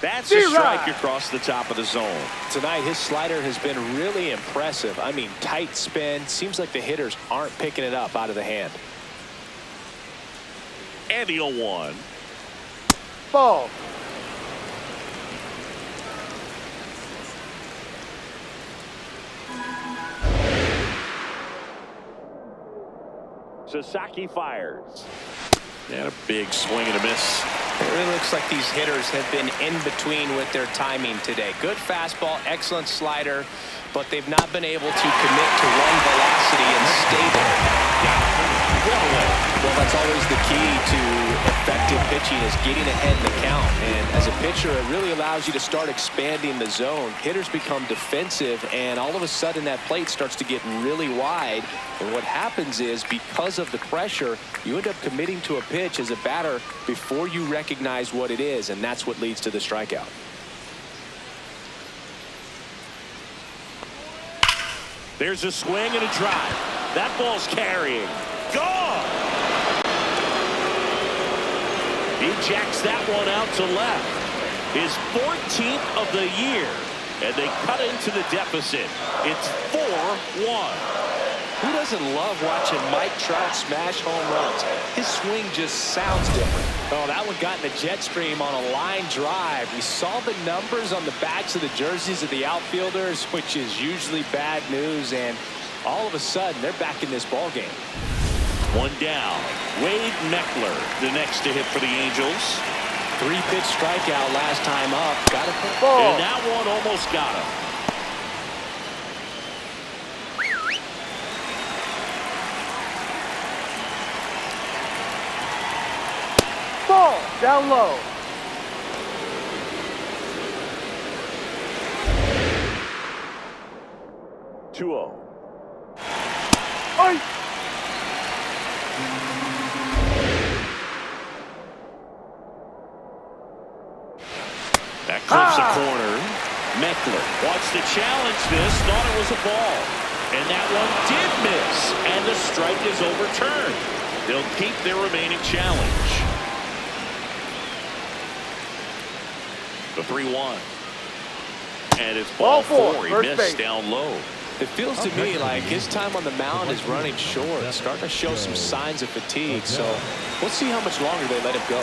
That's a strike across the top of the zone. Tonight, his slider has been really impressive. I mean, tight spin. Seems like the hitters aren't picking it up out of the hand. And the 0-1. Ball. Sasaki fires. And a big swing and a miss. It really looks like these hitters have been in between with their timing today. Good fastball, excellent slider, but they've not been able to commit to run velocity and stay there. Well, that's always the key to effective pitching, is getting ahead in the count. And as a pitcher, it really allows you to start expanding the zone. Hitters become defensive, and all of a sudden that plate starts to get really wide. And what happens is, because of the pressure, you end up committing to a pitch as a batter before you recognize what it is, and that's what leads to the strikeout. There's a swing and a drive. That ball's carrying. gone. He jacks that one out to left. His 14th of the year, and they cut into the deficit. It's 4-1. Who doesn't love watching Mike Trout smash home runs? His swing just sounds different. Oh, that one got in the jet stream on a line drive. We saw the numbers on the backs of the jerseys of the outfielders, which is usually bad news, and all of a sudden, they're back in this ball game. One down. Wade Meckler, the next to hit for the Angels. 3-pitch strikeout last time up. Got it. And that one almost got him. Ball down low. Oi! That clips a corner. Meckler wants to challenge this, thought it was a ball. And that one did miss, and the strike is overturned. They'll keep their remaining challenge. The 3-1. And it's ball four. He missed down low. It feels to me like his time on the mound is running short, starting to show some signs of fatigue. So we'll see how much longer they let him go.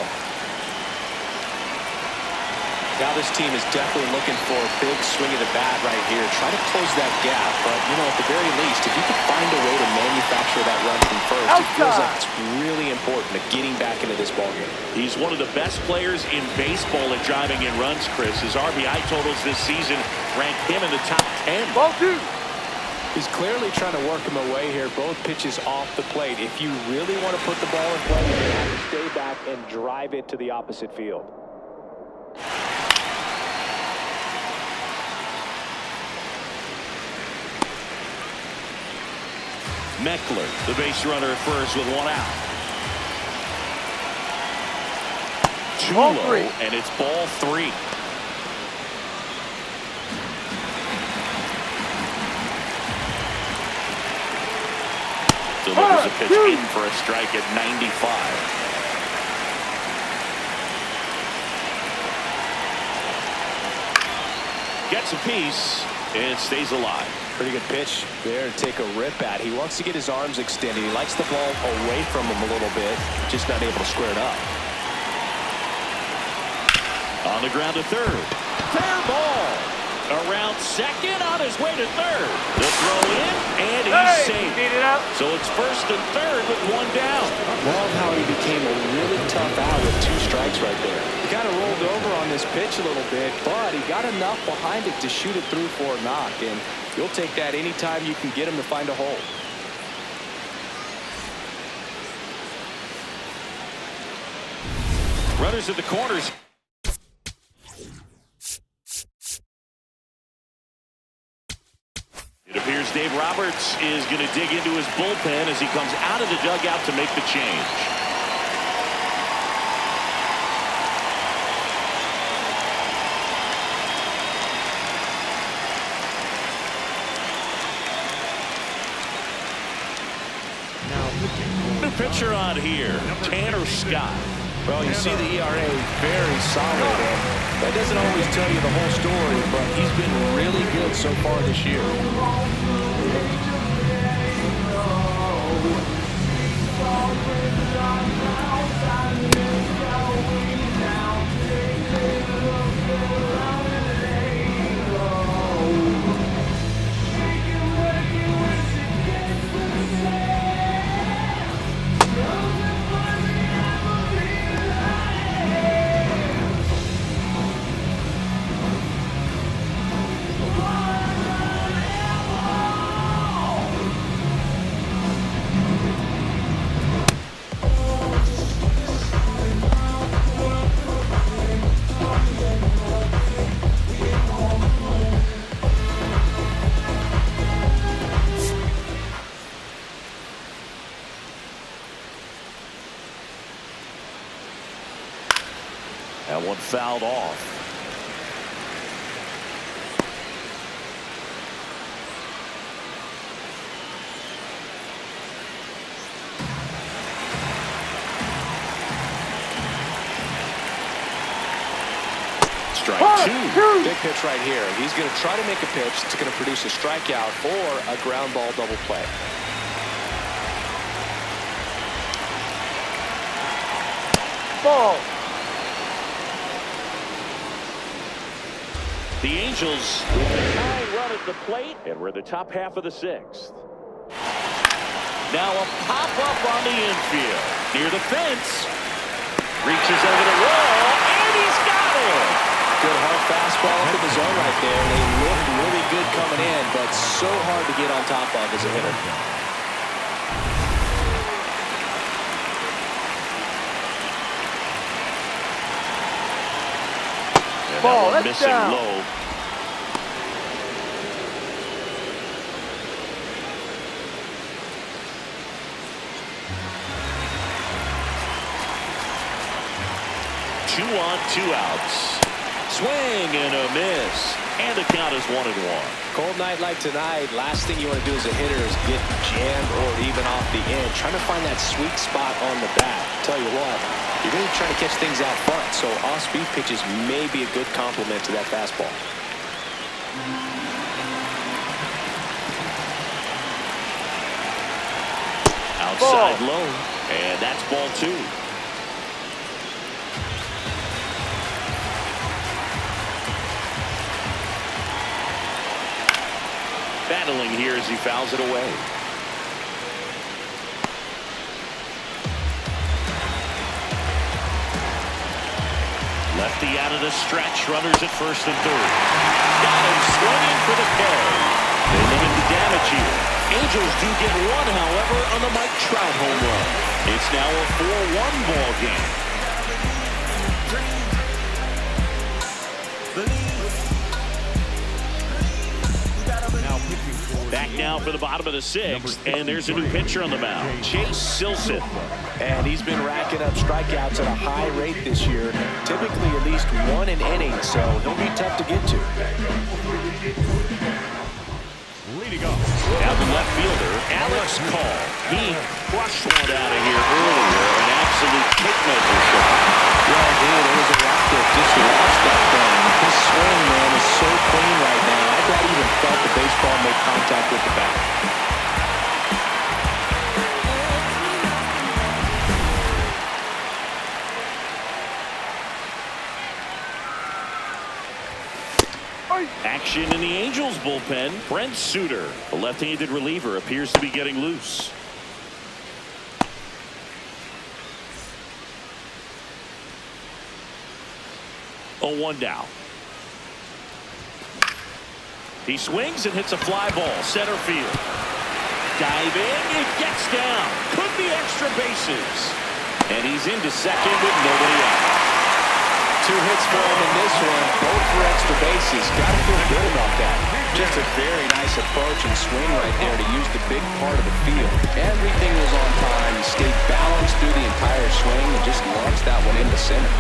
Now this team is definitely looking for a big swing of the bat right here. Try to close that gap, but, you know, at the very least, if you can find a way to manufacture that run from first, it feels like it's really important to getting back into this ballgame. He's one of the best players in baseball at driving in runs, Chris. His RBI totals this season rank him in the top 10. Ball two. He's clearly trying to work him away here. Both pitches off the plate. If you really want to put the ball in play, you have to stay back and drive it to the opposite field. Meckler, the base runner at first with one out. Ball Tulo, three. and it's ball three. Delivers a pitch in for a strike at 95. Gets a piece and stays alive. Pretty good pitch there to take a rip at. He wants to get his arms extended. He likes the ball away from him a little bit, just not able to square it up. On the ground to third. Fair ball. Around second, on his way to third. The throw in, and he's safe. So it's first and third with one down. Love how he became a really tough out with 2 strikes right there. He kind of rolled over on this pitch a little bit, but he got enough behind it to shoot it through for a knock. And you'll take that anytime you can get him to find a hole. Runners at the corners. It appears Dave Roberts is going to dig into his bullpen as he comes out of the dugout to make the change. New pitcher on here, Tanner Scott. Well, you see the ERA very solid, and that doesn't always tell you the whole story, but he's been really good so far this year. That one fouled off. strike two. Big pitch right here. He's going to try to make a pitch that's going to produce a strikeout or a ground ball double play. Ball. The Angels with the tying run at the plate, and we're in the top half of the sixth. Now a pop-up on the infield. Near the fence. Reaches over the wall, and he's got it! Good hard fastball up in the zone right there. They look really good coming in, but so hard to get on top of as a hitter. And Ball, that one that's missing down. low. Two on, two outs. Swing and a miss. And the count is 1-1. Cold night like tonight, last thing you want to do as a hitter is get jammed or even off the end. Trying to find that sweet spot on the bat. Tell you what, you're really trying to catch things out front, so off-speed pitches may be a good complement to that fastball. Outside low. And that's ball two. Battling here as he fouls it away. Lefty out of the stretch. Runners at first and third. Got him swinging for the K. They limit the damage here. Angels do get one, however, on the Mike Trout home run. It's now a 4-1 ball game. Back now for the bottom of the sixth, and there's a new pitcher on the mound, Chase Silson. And he's been racking up strikeouts at a high rate this year, typically at least one an inning, so he'll be tough to get to. Leading off. Now the left fielder, Alex Call. He crushed one out of here earlier, an absolute kick-maker shot. Yeah, dude, it was a rock that just lost that thing. His swing, man, is so clean right now. I thought he even felt the baseball make contact with the bat. Action in the Angels bullpen. Brent Suter, the left-handed reliever, appears to be getting loose. Oh, 1 down. He swings and hits a fly ball, center field. Diving, it gets down. Could be extra bases. And he's into second with nobody out. 2 hits for him in this one, both for extra bases. Got to feel good about that. Just a very nice approach and swing right there to use the big part of the field. Everything was on time. He stayed balanced through the entire swing and just launched that one into center.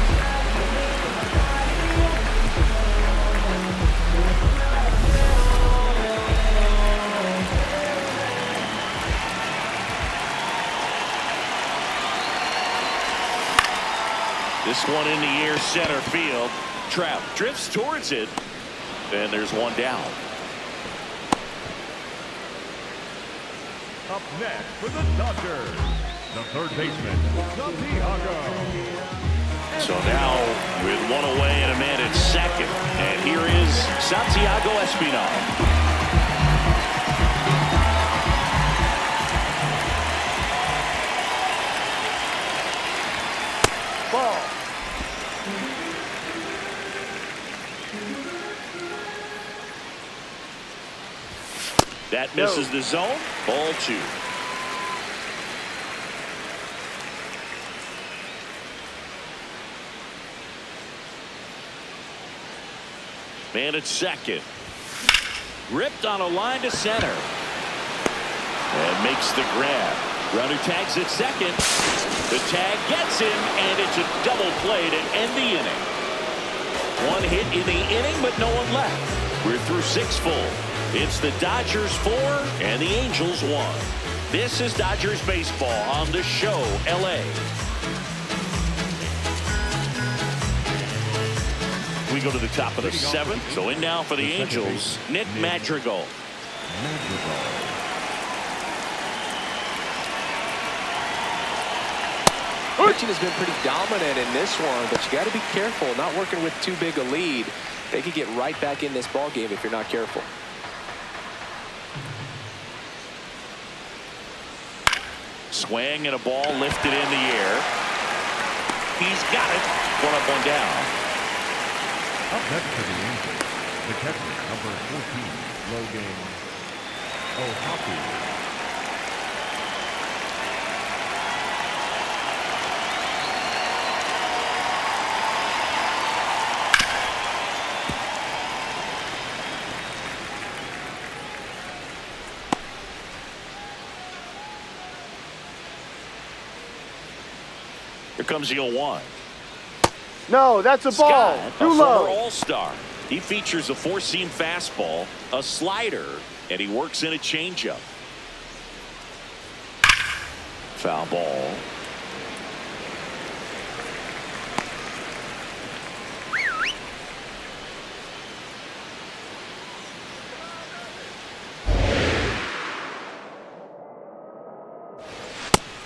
This one in the air, center field. Trout drifts towards it, and there's 1 down. Up next for the Dodgers, the third baseman, Santiago. So now with 1 away and a man at second, and here is Santiago Espinal. Ball. That misses the zone. Ball 2. Man at second. Ripped on a line to center. And makes the grab. Runner tags at second. The tag gets him, and it's a double play to end the inning. 1 hit in the inning, but no one left. We're through 6 full. It's the Dodgers 4 and the Angels 1. This is Dodgers baseball on the show, LA. we go to the top of the 7th. So in now for the Angels, Nick Madrigal. Pitching has been pretty dominant in this one, but you got to be careful, not working with too big a lead. They could get right back in this ball game if you're not careful. Swing and a ball lifted in the air. He's got it. One up, one down. Up next for the Angels, the catcher, number 14, Logan O'Hoppy. Here comes the 0-1. No, that's a ball. Scott, Too a low. former All-Star. He features a 4-seam fastball, a slider, and he works in a changeup. Foul ball.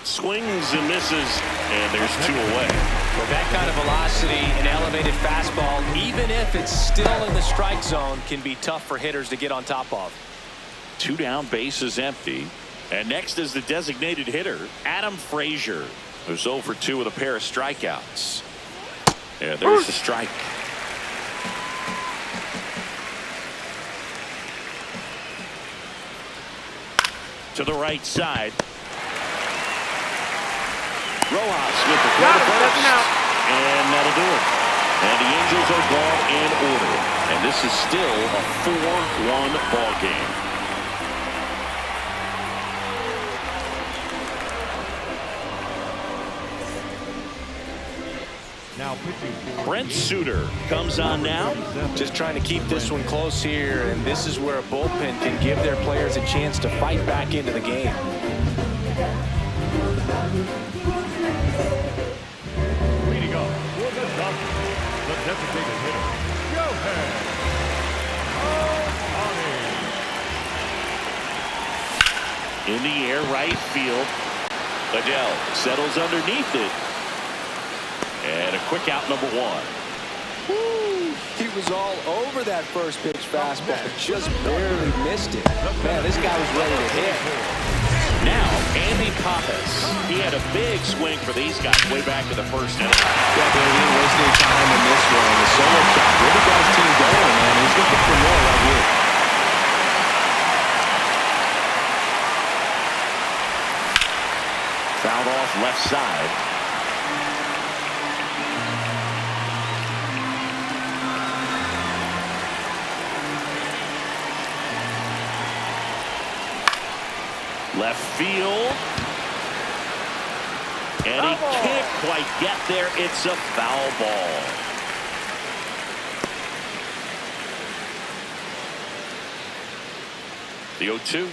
Swings and misses, and there's 2 away. With that kind of velocity, an elevated fastball, even if it's still in the strike zone, can be tough for hitters to get on top of. 2 down, bases empty. And next is the designated hitter, Adam Frazier, who's 0 for 2 with a pair of strikeouts. Yeah, there's the strike. To the right side. Rojas with the throw to first. And that'll do it. And the Angels are gone in order. And this is still a 4-1 ball game. Now pitching for Brent Suter comes on now. Just trying to keep this one close here, and this is where a bullpen can give their players a chance to fight back into the game. leading up for the Dodgers, the designated hitter, Shohei Ohtani. In the air, right field. Adele settles underneath it. And a quick out, number 1. Woo! He was all over that first pitch fastball, just barely missed it. Man, this guy was ready to hit. Now, Andy Pappas. He had a big swing for these guys way back in the first inning. Yeah, they didn't waste any time in this one. The solo shot really got his team going, man. He's looking for more right here. Fouled off left side. Left field. And he can't quite get there. It's a foul ball. The 0-2.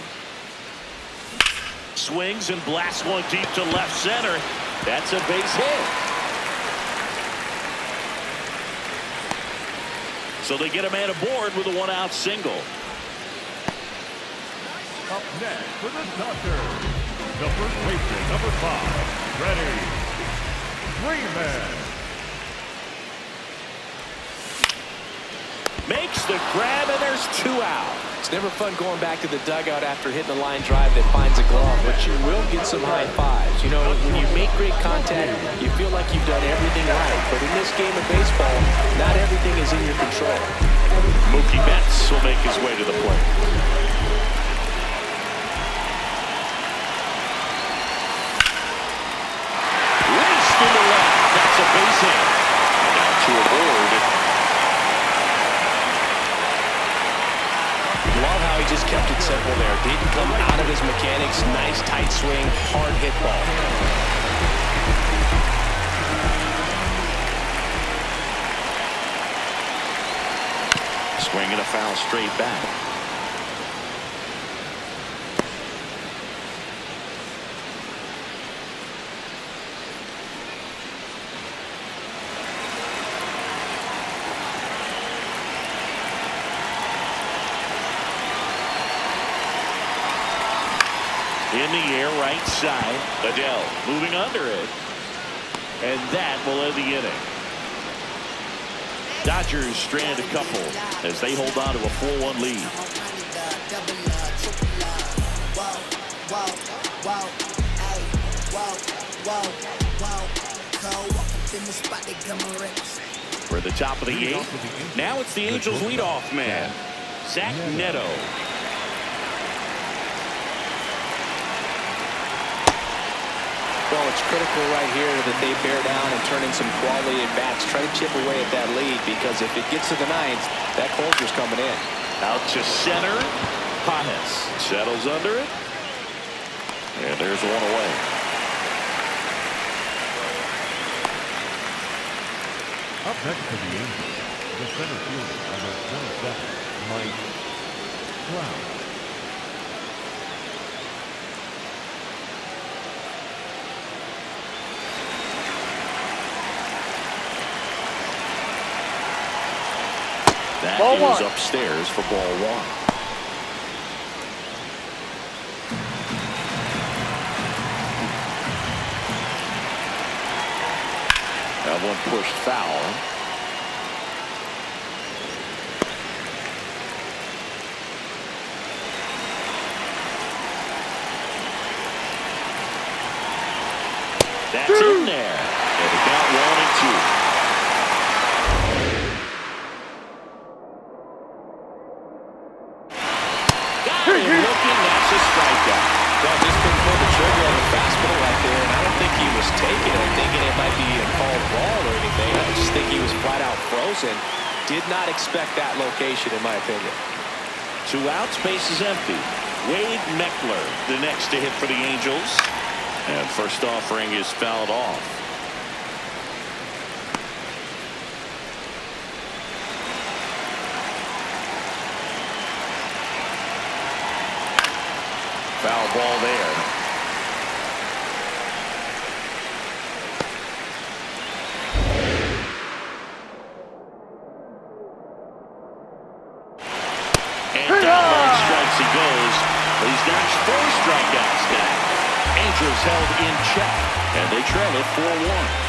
Swings and blasts one deep to left center. That's a base hit. So they get a man aboard with a 1-out single. Up next for the Dodgers, the first baseman, number 5, ready, Freeman. Makes the grab, and there's 2 out. It's never fun going back to the dugout after hitting a line drive that finds a glove, but you will get some high fives. You know, when you make great contact, you feel like you've done everything right. But in this game of baseball, not everything is in your control. Mookie Betts will make his way to the plate. Raced in the left. That's a base hit. Now to aboard. Love how he just kept it simple there. Didn't come out of his mechanics. Nice tight swing, hard hit ball. Swing and a foul straight back. In the air, right side. Adele moving under it. And that will end the inning. Dodgers strand a couple as they hold on to a 4-1 lead. We're at the top of the 8th. Now it's the Angels leadoff man, Zach Neto. Well, it's critical right here that they bear down and turn in some quality at bats. Try to chip away at that lead, because if it gets to the 9th, that closer's coming in. Out to center. Pajes settles under it. And there's one away. Up next to the Angels, the center fielder, number 27, Mike Trout. That Ball is one. upstairs for ball 1. That one pushed foul. That's in there. And it got 1-2. Looking, that's a strikeout. Well, just couldn't pull the trigger on the fastball right there, and I don't think he was taking it thinking it might be a called ball or anything. I just think he was flat out frozen. Did not expect that location, in my opinion. 2 outs, base is empty. Wade Meckler, the next to hit for the Angels. And first offering is fouled off. Foul ball there. And down line strikes he goes. He's notched 4 strikeouts now. Angels held in check, and they trail it 4-1.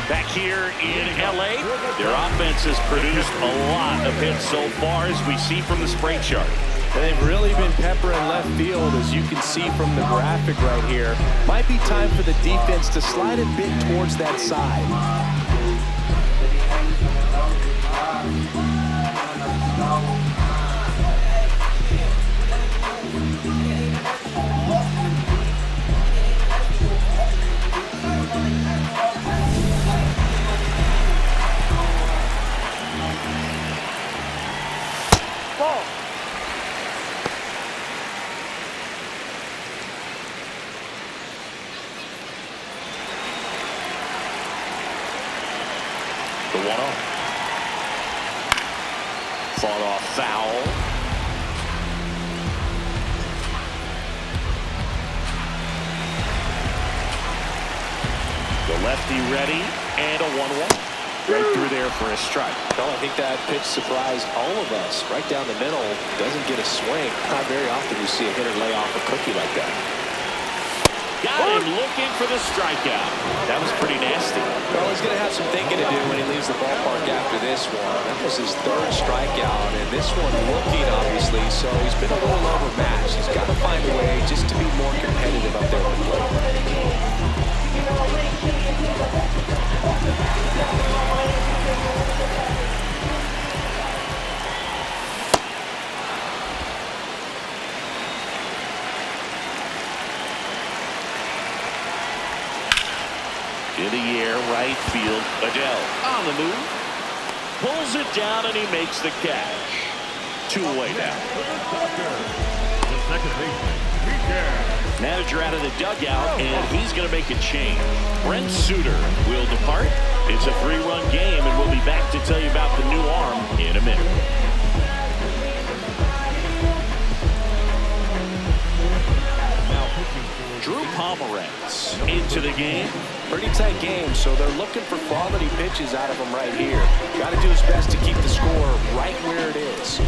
Back here in LA, their offense has produced a lot of hits so far, as we see from the spray chart. And they've really been peppering left field, as you can see from the graphic right here. Might be time for the defense to slide a bit towards that side. The 1-0. Fought off foul. The lefty ready, and a 1-1. Right through there for a strike. Well, I think that pitch surprised all of us. Right down the middle, doesn't get a swing. Not very often you see a hitter lay off a cookie like that. Got him looking for the strikeout. That was pretty nasty. Well, he's going to have some thinking to do when he leaves the ballpark after this one. That was his 3rd strikeout, and this one looking, obviously, so he's been a little overmatched. He's got to find a way just to be more competitive up there on the plate. In the air, right field. Adele on the move. Pulls it down, and he makes the catch. 2 away now. The second baseman, Miguel. Manager out of the dugout, and he's going to make a change. Brent Suter will depart. It's a 3-run game, and we'll be back to tell you about the new arm in a minute. Drew Pomeranz pitches into the game. Pretty tight game, so they're looking for quality pitches out of him right here. Got to do his best to keep the score right where it is.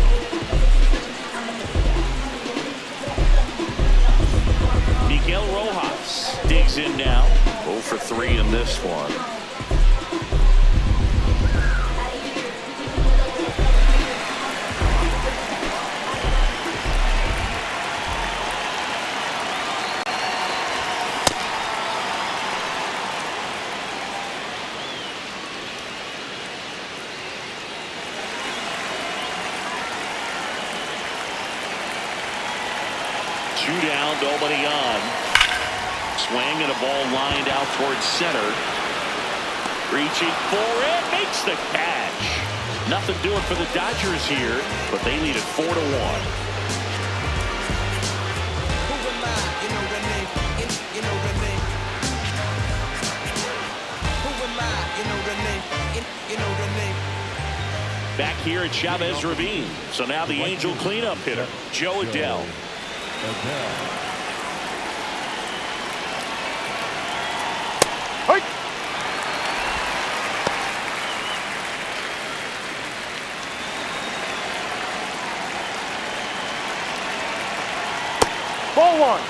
Miguel Rojas digs in now. 0 for 3 in this one. Two down, nobody on. Swing and a ball lined out towards center. Reaching for it, makes the catch. Nothing doing for the Dodgers here, but they lead it 4-1. Back here at Chavez Ravine. So now the Angel cleanup hitter, Joe Adell. Hey! Ball one.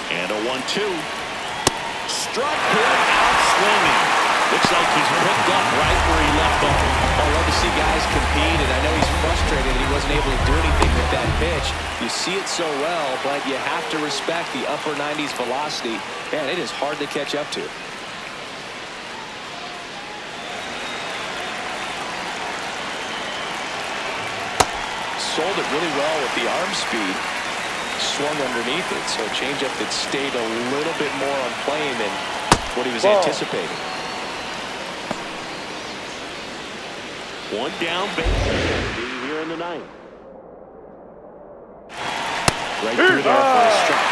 And a 1-2. Struck him out swinging. Looks like he's picked up right where he left off. I love to see guys compete, and I know he's frustrated that he wasn't able to do anything with that pitch. You see it so well, but you have to respect the upper 90s velocity. Man, it is hard to catch up to. Sold it really well with the arm speed. Swung underneath it, so a changeup that stayed a little bit more on plane than what he was anticipating. One down base here in the ninth. Right through there for a strike.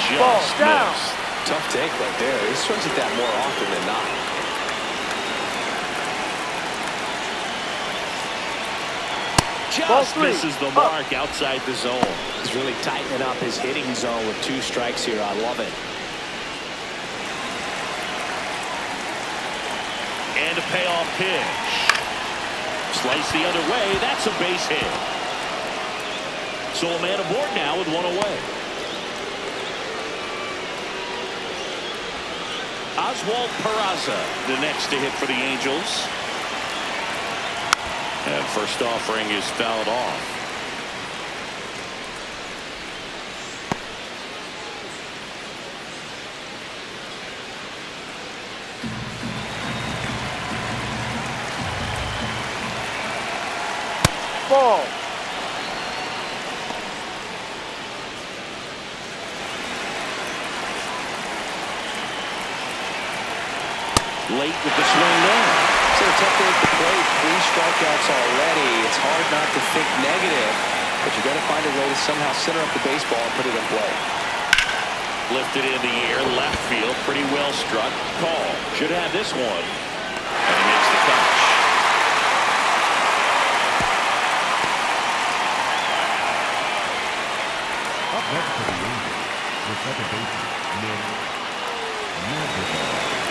Just missed. Tough take right there. He swings at that more often than not. Just misses the mark outside the zone. He's really tightening up his hitting zone with 2 strikes here. I love it. And a payoff pitch. Slice the other way. That's a base hit. So a man aboard now with 1 away. Oswald Peraza, the next to hit for the Angels. And first offering is fouled off. Ball. Late with the swing there. So a tough day at the plate. 3 strikeouts already. It's hard not to think negative, but you got to find a way to somehow center up the baseball and put it in play. Lifted in the air, left field, pretty well struck. Call. Should have this one. And he makes the catch. Up next for the Angels, the second baseman, Nick Madrigal.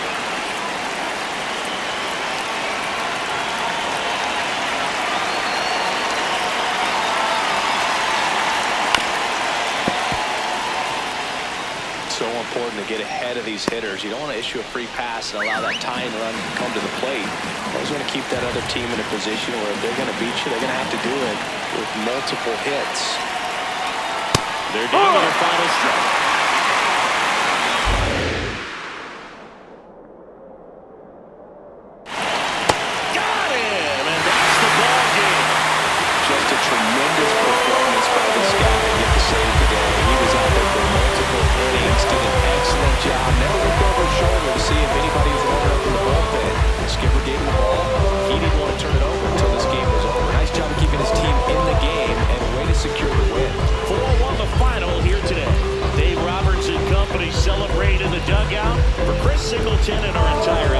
So important to get ahead of these hitters. You don't want to issue a free pass and allow that tying run to come to the plate. You always want to keep that other team in a position where if they're going to beat you, they're going to have to do it with multiple hits. They're down to their final strike. Got him, and that's the ball game. Just a tremendous performance by this guy to get the save today. He was out there for multiple innings, did an excellent job. Never looked over his shoulder to see if anybody was running up in the bullpen. The skipper gave him the ball. He didn't want to turn it over until dugout. For Chris Singleton and our entire